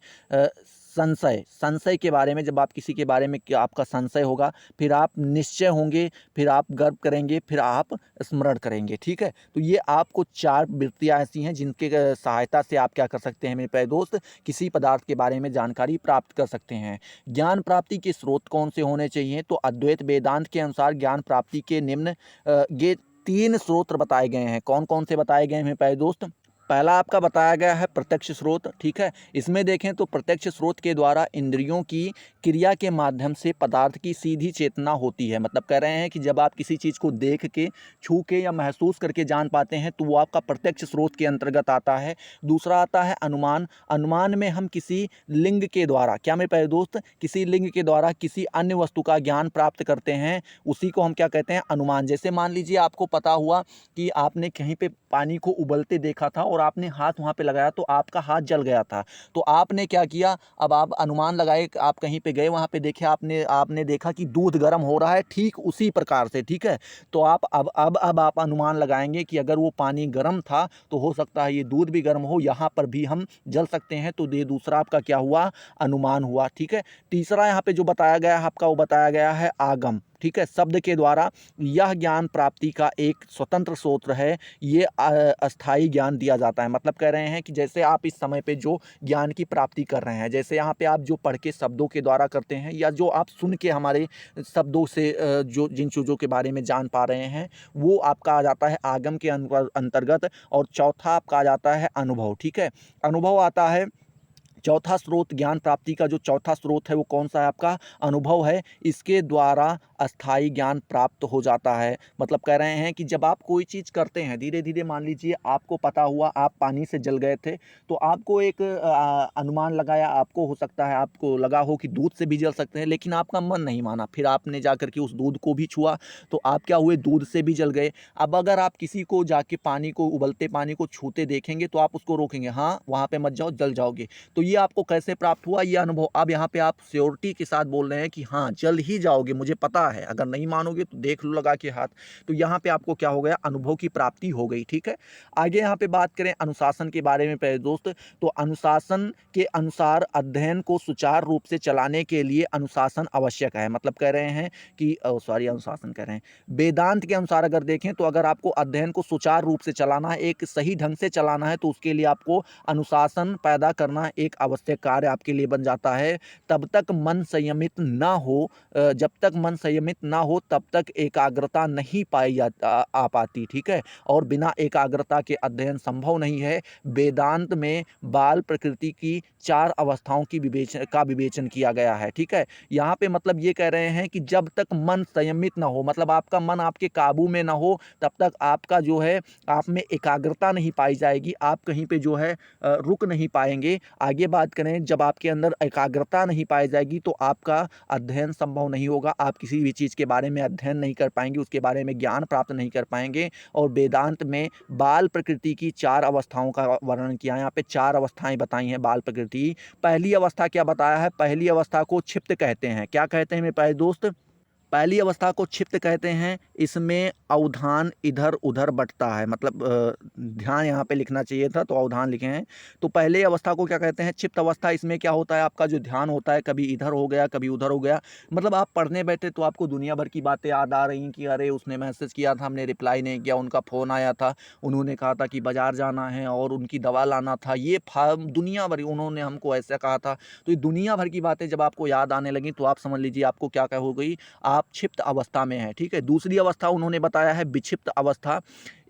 संशय के बारे में, जब आप किसी के बारे में आपका संशय होगा, फिर आप निश्चय होंगे, फिर आप गर्व करेंगे, फिर आप स्मरण करेंगे। ठीक है, तो ये आपको 4 वृत्तियाँ ऐसी हैं जिनके सहायता से आप क्या कर सकते हैं मेरे प्यारे दोस्त, किसी पदार्थ के बारे में जानकारी प्राप्त कर सकते हैं। ज्ञान प्राप्ति के स्रोत कौन से होने चाहिए, तो अद्वैत वेदांत के अनुसार ज्ञान प्राप्ति के निम्न ये 3 स्रोत बताए गए हैं। कौन कौन से बताए गए हैं मेरे प्यारे दोस्त, पहला आपका बताया गया है प्रत्यक्ष स्रोत। ठीक है, इसमें देखें तो प्रत्यक्ष स्रोत के द्वारा इंद्रियों की क्रिया के माध्यम से पदार्थ की सीधी चेतना होती है। मतलब कह रहे हैं कि जब आप किसी चीज़ को देख के, छू के या महसूस करके जान पाते हैं तो वो आपका प्रत्यक्ष स्रोत के अंतर्गत आता है। दूसरा आता है अनुमान। अनुमान में हम किसी लिंग के द्वारा, क्या मेरे प्यारे दोस्त, किसी लिंग के द्वारा किसी अन्य वस्तु का ज्ञान प्राप्त करते हैं, उसी को हम क्या कहते हैं, अनुमान। जैसे मान लीजिए आपको पता हुआ कि आपने कहीं पे पानी को उबलते देखा था और आपने हाथ वहाँ पे लगाया तो आपका हाथ जल गया था, तो आपने क्या किया, अब आप अनुमान लगाए, आप कहीं पे गए, वहाँ पे देखे, आपने देखा कि दूध गर्म हो रहा है, ठीक उसी प्रकार से। ठीक है, तो आप अब आप अनुमान लगाएंगे कि अगर वो पानी गर्म था तो हो सकता है ये दूध भी गर्म हो, यहाँ पर भी हम जल सकते हैं। तो ये दूसरा आपका क्या हुआ, अनुमान हुआ। ठीक है, तीसरा यहाँ पे जो बताया गया है आपका, वो बताया गया है आगम। ठीक है, शब्द के द्वारा यह ज्ञान प्राप्ति का एक स्वतंत्र स्रोत है, ये अस्थाई ज्ञान दिया जाता है। मतलब कह रहे हैं कि जैसे आप इस समय पे जो ज्ञान की प्राप्ति कर रहे हैं, जैसे यहाँ पे आप जो पढ़ के शब्दों के द्वारा करते हैं या जो आप सुन के हमारे शब्दों से जो जिन चीज़ों के बारे में जान पा रहे हैं, वो आपका आ जाता है आगम के अंतर्गत। और चौथा आपका आ जाता है अनुभव। ठीक है, अनुभव आता है। चौथा स्रोत, ज्ञान प्राप्ति का जो चौथा स्रोत है वो कौन सा है, आपका अनुभव है। इसके द्वारा अस्थाई ज्ञान प्राप्त हो जाता है। मतलब कह रहे हैं कि जब आप कोई चीज़ करते हैं, धीरे धीरे मान लीजिए आपको पता हुआ आप पानी से जल गए थे, तो आपको एक अनुमान लगाया, आपको हो सकता है आपको लगा हो कि दूध से भी जल सकते हैं, लेकिन आपका मन नहीं माना, फिर आपने जाकर के उस दूध को भी छुआ तो आप क्या हुए, दूध से भी जल गए। अब अगर आप किसी को जाके पानी को, उबलते पानी को छूते देखेंगे तो आप उसको रोकेंगे, हाँ वहाँ पे मत जाओ, जल जाओगे। तो ये ये आपको कैसे प्राप्त हुआ ये अनुभव? अब यहाँ पे आप श्योरिटी के साथ बोल रहे हैं कि हाँ, जल्द ही जाओगे, मुझे पता है। अगर नहीं मानोगे तो देख लो लगा के हाथ। तो यहाँ पे आपको क्या हो गया? अनुभव की प्राप्ति हो गई, ठीक है। आगे यहाँ पे बात करें अनुशासन के बारे में प्यारे दोस्त, तो अनुशासन के अनुसार अध्ययन को सुचारू रूप से चलाने के लिए अनुशासन आवश्यक है। मतलब कह रहे हैं कि अनुशासन कह रहे हैं, वेदांत के अनुसार अगर देखें तो अगर आपको अध्ययन को सुचारू रूप से चलाना है, एक सही ढंग से चलाना है, तो उसके लिए आपको अनुशासन पैदा करना एक आवश्यक कार्य आपके लिए बन जाता है। तब तक मन संयमित ना हो, जब तक मन संयमित ना हो तब तक एकाग्रता नहीं पाई आ पाती, ठीक है। और बिना एकाग्रता के अध्ययन संभव नहीं है। वेदांत में बाल प्रकृति की 4 अवस्थाओं की विवेचन किया गया है, ठीक है। यहाँ पे मतलब ये कह रहे हैं कि जब तक मन संयमित ना हो, मतलब आपका मन आपके काबू में ना हो, तब तक आपका जो है आप में एकाग्रता नहीं पाई जाएगी, आप कहीं पे जो है रुक नहीं पाएंगे। आगे बात करें, जब आपके अंदर एकाग्रता नहीं पाई जाएगी तो आपका अध्ययन संभव नहीं होगा, आप किसी भी चीज़ के बारे में अध्ययन नहीं कर पाएंगे, उसके बारे में ज्ञान प्राप्त नहीं कर पाएंगे। और वेदांत में बाल प्रकृति की 4 अवस्थाओं का वर्णन किया है। यहाँ पे 4 अवस्थाएं बताई हैं बाल प्रकृति। पहली अवस्था क्या बताया है? पहली अवस्था को क्षिप्त कहते हैं। क्या कहते हैं मेरे प्यारे दोस्त? पहली अवस्था को क्षिप्त कहते हैं। इसमें अवधान इधर उधर बंटता है, मतलब ध्यान यहाँ पे लिखना चाहिए था तो अवधान लिखे हैं। तो पहले अवस्था को क्या कहते हैं? क्षिप्त अवस्था। इसमें क्या होता है? आपका जो ध्यान होता है कभी इधर हो गया कभी उधर हो गया, मतलब आप पढ़ने बैठे तो आपको दुनिया भर की बातें याद आ रही कि अरे उसने मैसेज किया था, हमने रिप्लाई नहीं किया, उनका फ़ोन आया था, उन्होंने कहा था कि बाज़ार जाना है और उनकी दवा लाना था, ये दुनिया भर उन्होंने हमको ऐसा कहा था। तो ये दुनिया भर की बातें जब आपको याद आने लगी तो आप समझ लीजिए आपको क्या क्या हो गई, आप क्षिप्त अवस्था में है, ठीक है। दूसरी अवस्था उन्होंने बताया है विक्षिप्त अवस्था।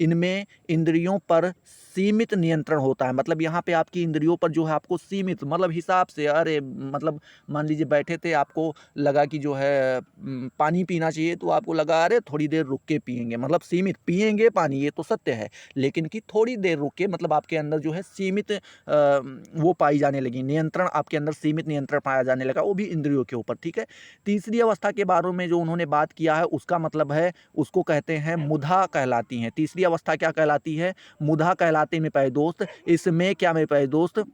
इनमें इंद्रियों पर सीमित नियंत्रण होता है, मतलब यहाँ पे आपकी इंद्रियों पर जो है आपको सीमित, मतलब हिसाब से, अरे मतलब मान लीजिए बैठे थे, आपको लगा कि जो है पानी पीना चाहिए, तो आपको लगा अरे थोड़ी देर रुक के पिएंगे, मतलब सीमित पिएंगे पानी, ये तो सत्य है, लेकिन कि थोड़ी देर रुक के, मतलब आपके अंदर जो है सीमित वो पाई जाने लगी, नियंत्रण आपके अंदर सीमित नियंत्रण पाया जाने लगा, वो भी इंद्रियों के ऊपर, ठीक है। तीसरी अवस्था के बारे में जो उन्होंने बात किया है उसका मतलब है, उसको कहते हैं मुधा कहलाती हैं। तीसरी अवस्था क्या कहलाती है? मुधा कहलाती है मेरे प्यारे दोस्त। इसमें क्या मेरे प्यारे दोस्त,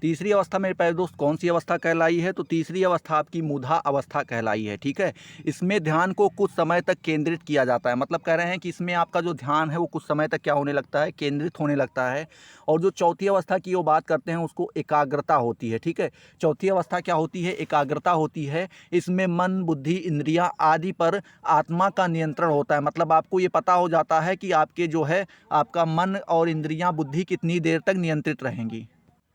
तीसरी अवस्था मेरे प्यारे दोस्त कौन सी अवस्था कहलाई है? तो तीसरी अवस्था आपकी मुधा अवस्था कहलाई है, ठीक है। इसमें ध्यान को कुछ समय तक केंद्रित किया जाता है, मतलब कह रहे हैं कि इसमें आपका जो ध्यान है वो कुछ समय तक क्या होने लगता है? केंद्रित होने लगता है। और जो चौथी अवस्था की वो बात करते हैं उसको एकाग्रता होती है, ठीक है। चौथी अवस्था क्या होती है? एकाग्रता होती है। इसमें मन बुद्धि इंद्रियां आदि पर आत्मा का नियंत्रण होता है, मतलब आपको ये पता हो जाता है कि आपके जो है आपका मन और इंद्रियां बुद्धि कितनी देर तक नियंत्रित रहेंगी,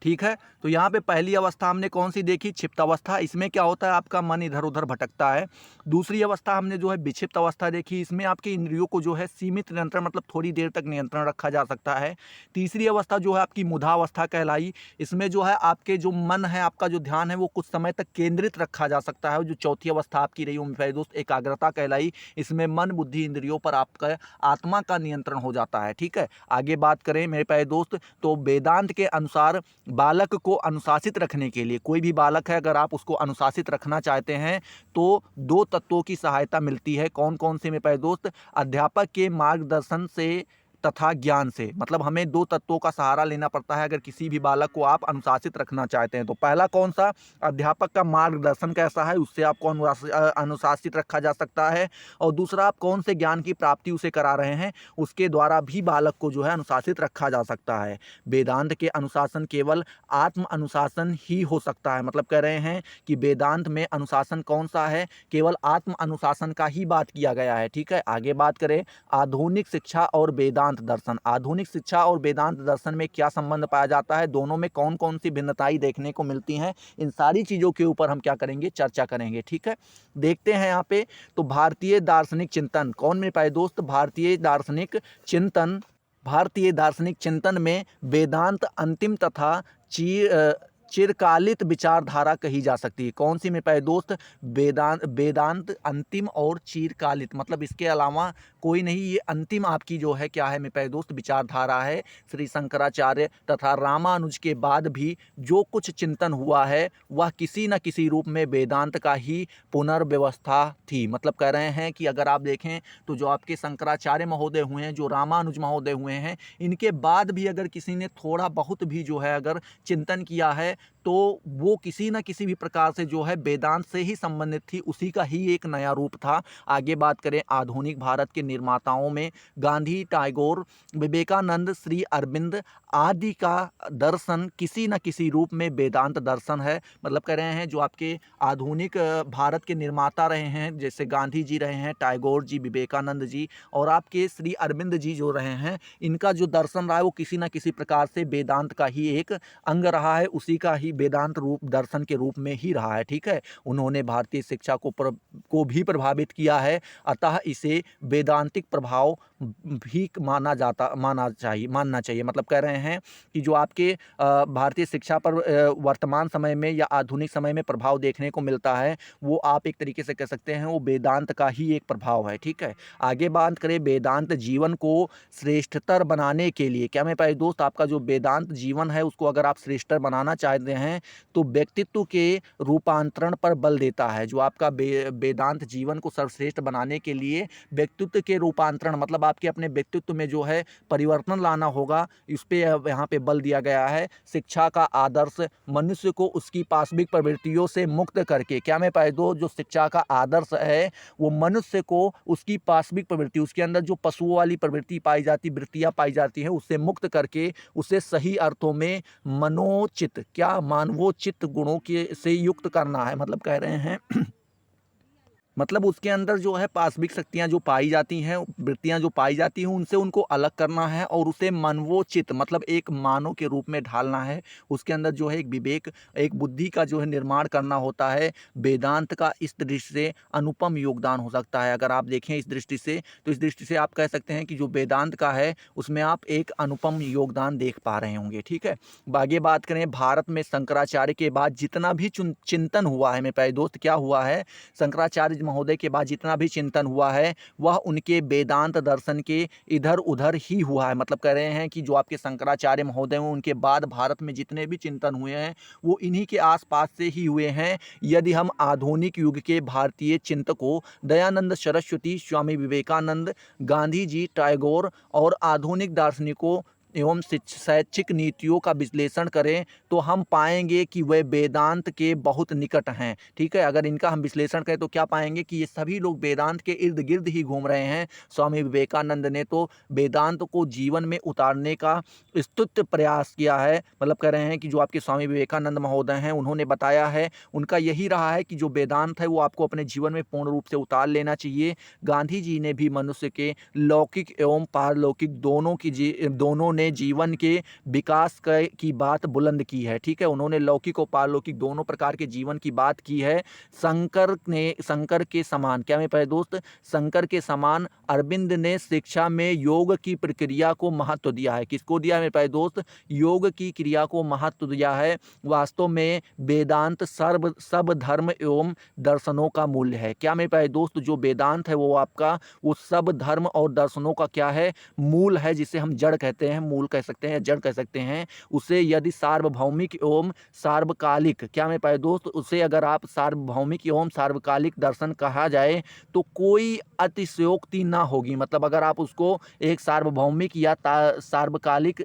ठीक है। तो यहाँ पे पहली अवस्था हमने कौन सी देखी? क्षिप्त अवस्था। इसमें क्या होता है? आपका मन इधर उधर भटकता है। दूसरी अवस्था हमने जो है विक्षिप्त अवस्था देखी, इसमें आपकी इंद्रियों को जो है सीमित नियंत्रण, मतलब थोड़ी देर तक नियंत्रण रखा जा सकता है। तीसरी अवस्था जो है आपकी मुधा अवस्था कहलाई। इसमें जो है आपके जो मन है, आपका जो ध्यान है वो कुछ समय तक केंद्रित रखा जा सकता है। जो चौथी अवस्था आपकी रही मेरे दोस्त एकाग्रता कहलाई। इसमें मन बुद्धि इंद्रियों पर आपका आत्मा का नियंत्रण हो जाता है, ठीक है। आगे बात करें मेरे प्यारे दोस्त, तो वेदांत के अनुसार बालक को अनुशासित रखने के लिए, कोई भी बालक है अगर आप उसको अनुशासित रखना चाहते हैं तो 2 तत्वों की सहायता मिलती है। कौन कौन से मेरे प्यारे दोस्त? अध्यापक के मार्गदर्शन से तथा ज्ञान से, मतलब हमें 2 तत्वों का सहारा लेना पड़ता है अगर किसी भी बालक को आप अनुशासित रखना चाहते हैं। तो पहला कौन सा? अध्यापक का मार्गदर्शन कैसा है, उससे आपको अनुशासित रखा जा सकता है। और दूसरा, आप कौन से ज्ञान की प्राप्ति उसे करा रहे हैं, उसके द्वारा भी बालक को जो है अनुशासित रखा जा सकता है। वेदांत के अनुशासन केवल आत्म अनुशासन ही हो सकता है, मतलब कह रहे हैं कि वेदांत में अनुशासन कौन सा है? केवल आत्म अनुशासन का ही बात किया गया है, ठीक है। आगे बात करें आधुनिक शिक्षा और वेदांत दर्शन। आधुनिक शिक्षा और वेदांत दर्शन में क्या संबंध पाया जाता है, दोनों में कौन कौन सी भिन्नताएं देखने को मिलती हैं, इन सारी चीज़ों के ऊपर हम क्या करेंगे? चर्चा करेंगे, ठीक है। देखते हैं यहाँ पे, तो भारतीय दार्शनिक चिंतन, कौन मेरे पाए दोस्त? भारतीय दार्शनिक चिंतन। भारतीय दार्शनिक चिंतन में वेदांत अंतिम तथा चिरकालित विचारधारा कही जा सकती है। कौन सी मेरे प्यारे दोस्त? वेदांत अंतिम और चिरकालित, मतलब इसके अलावा कोई नहीं, ये अंतिम आपकी जो है क्या है मेरे प्यारे दोस्त विचारधारा है। श्री शंकराचार्य तथा रामानुज के बाद भी जो कुछ चिंतन हुआ है वह किसी न किसी रूप में वेदांत का ही पुनर्व्यवस्था थी। मतलब कह रहे हैं कि अगर आप देखें तो जो आपके शंकराचार्य महोदय हुए हैं, जो रामानुज महोदय हुए हैं, इनके बाद भी अगर किसी ने थोड़ा बहुत भी जो है अगर चिंतन किया है तो वो किसी न किसी भी प्रकार से जो है वेदांत से ही संबंधित थी, उसी का ही एक नया रूप था। आगे बात करें आधुनिक भारत के निर्माताओं में गांधी, टैगोर, विवेकानंद, श्री अरविंद आदि का दर्शन किसी न किसी रूप में वेदांत दर्शन है। मतलब कह रहे हैं जो आपके आधुनिक भारत के निर्माता रहे हैं, जैसे गांधी जी रहे हैं, टैगोर जी, विवेकानंद जी और आपके श्री अरविंद जी जो रहे हैं, इनका जो दर्शन रहा है वो किसी न किसी प्रकार से वेदांत का ही एक अंग रहा है, उसी का ही वेदांत रूप दर्शन के रूप में ही रहा है। ठीक है, उन्होंने भारतीय शिक्षा को भी प्रभावित किया है, अतः इसे वेदांतिक प्रभाव भी मानना चाहिए। मतलब कह रहे हैं कि जो आपके भारतीय शिक्षा पर वर्तमान समय में या आधुनिक समय में प्रभाव देखने को मिलता है, वो आप एक तरीके से कह सकते हैं वो वेदांत का ही एक प्रभाव है। ठीक है, आगे बात करें वेदांत जीवन को श्रेष्ठतर बनाने के लिए। क्या मेरे प्यारे दोस्त, आपका जो वेदांत जीवन है उसको अगर आप श्रेष्ठतर बनाना चाहते हैं तो व्यक्तित्व के रूपांतरण पर बल देता है। जो आपका वेदांत जीवन को सर्वश्रेष्ठ बनाने के लिए व्यक्तित्व के रूपांतरण, मतलब आपके अपने व्यक्तित्व में जो है परिवर्तन लाना होगा, इस पे यहाँ पे बल दिया गया है। शिक्षा का आदर्श मनुष्य को उसकी पाशविक प्रवृत्तियों से मुक्त करके, क्या मैं पाए दो, जो शिक्षा का आदर्श है वो मनुष्य को उसकी पाशविक प्रवृत्ति, उसके अंदर जो पशुओं वाली प्रवृत्ति पाई जाती, वृत्तियाँ पाई जाती है, उससे मुक्त करके उसे सही अर्थों में मनोचित, क्या मानवोचित गुणों के से युक्त करना है। मतलब कह रहे हैं मतलब उसके अंदर जो है पाशविक शक्तियाँ जो पाई जाती हैं, वृत्तियाँ जो पाई जाती हैं, उनसे उनको अलग करना है और उसे मनवोचित मतलब एक मानव के रूप में ढालना है। उसके अंदर जो है एक विवेक, एक बुद्धि का जो है निर्माण करना होता है। वेदांत का इस दृष्टि से अनुपम योगदान हो सकता है। अगर आप देखें इस दृष्टि से, तो इस दृष्टि से आप कह सकते हैं कि जो वेदांत का है उसमें आप एक अनुपम योगदान देख पा रहे होंगे। ठीक है, आगे बात करें भारत में शंकराचार्य के बाद जितना भी चिंतन हुआ है मेरे प्यारे दोस्त, क्या हुआ है, शंकराचार्य महोदय के बाद जितना भी चिंतन हुआ है वह उनके वेदांत दर्शन के इधर उधर ही हुआ है। मतलब कह रहे हैं कि जो आपके शंकराचार्य महोदय हैं उनके बाद भारत में जितने भी चिंतन हुए हैं वो इन्हीं के आसपास से ही हुए हैं। यदि हम आधुनिक युग के भारतीय चिंतकों दयानंद सरस्वती, स्वामी विवेकानंद, गांधी जी, टैगोर और आधुनिक दार्शनिकों एवं शैक्षिक नीतियों का विश्लेषण करें तो हम पाएंगे कि वे वेदांत के बहुत निकट हैं। ठीक है, अगर इनका हम विश्लेषण करें तो क्या पाएंगे कि ये सभी लोग वेदांत के इर्द गिर्द ही घूम रहे हैं। स्वामी विवेकानंद ने तो वेदांत को जीवन में उतारने का स्तुत्य प्रयास किया है। मतलब कह रहे हैं कि जो आपके स्वामी विवेकानंद महोदय हैं उन्होंने बताया है, उनका यही रहा है कि जो वेदांत है वो आपको अपने जीवन में पूर्ण रूप से उतार लेना चाहिए। गांधी जी ने भी मनुष्य के लौकिक एवं पारलौकिक दोनों ने जीवन के विकास की बात बुलंद की है। ठीक है, उन्होंने लौकिक और पारलौकिक दोनों प्रकार के जीवन की बात की है। शंकर के समान, क्या मेरे प्यारे दोस्त, शंकर के समान अरविंद ने शिक्षा में योग की प्रक्रिया को महत्व दिया है। किसको दिया मेरे प्यारे दोस्त, योग की क्रिया को महत्व दिया है। वास्तव में वेदांत सब धर्म एवं दर्शनों का मूल्य है। क्या मेरे प्यारे दोस्त, जो वेदांत है वो आपका वो सब धर्म और दर्शनों का क्या है, मूल है, जिसे हम जड़ कहते हैं, मूल कह सकते हैं, जड़ कह सकते हैं। उसे यदि सार्वभौमिक एवं सार्वकालिक, क्या मेरे प्यारे दोस्त, उसे अगर आप सार्वभौमिक एवं सार्वकालिक दर्शन कहा जाए तो कोई अतिशयोक्ति ना होगी। मतलब अगर आप उसको एक सार्वभौमिक या सार्वकालिक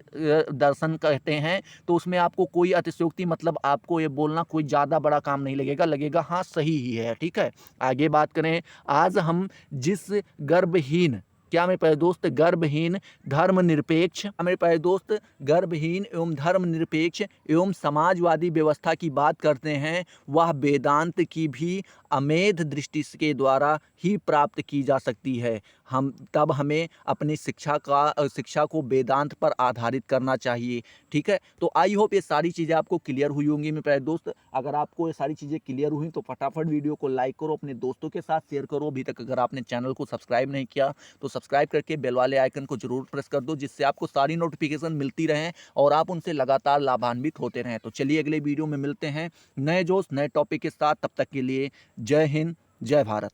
दर्शन कहते हैं तो उसमें आपको कोई अतिशयोक्ति, मतलब आपको ये बोलना कोई ज़्यादा बड़ा काम नहीं लगेगा हाँ सही ही है। ठीक है, आगे बात करें, आज हम जिस गर्भहीन, क्या मेरे प्यारे दोस्त, गर्भहीन धर्मनिरपेक्ष, मेरे प्यारे दोस्त, गर्भहीन एवं धर्मनिरपेक्ष एवं समाजवादी व्यवस्था की बात करते हैं, वह वेदांत की भी अमेध दृष्टि के द्वारा ही प्राप्त की जा सकती है। हमें अपनी शिक्षा को वेदांत पर आधारित करना चाहिए। ठीक है, तो आई होप ये सारी चीज़ें आपको क्लियर हुई होंगी मेरे प्यारे दोस्त। अगर आपको ये सारी चीज़ें क्लियर हुई तो फटाफट वीडियो को लाइक करो, अपने दोस्तों के साथ शेयर करो। अभी तक अगर आपने चैनल को सब्सक्राइब नहीं किया तो सब्सक्राइब करके बेल वाले आइकन को जरूर प्रेस कर दो, जिससे आपको सारी नोटिफिकेशन मिलती रहें और आप उनसे लगातार लाभान्वित होते रहें। तो चलिए अगले वीडियो में मिलते हैं नए जोश नए टॉपिक के साथ। तब तक के लिए जय हिंद, जय भारत।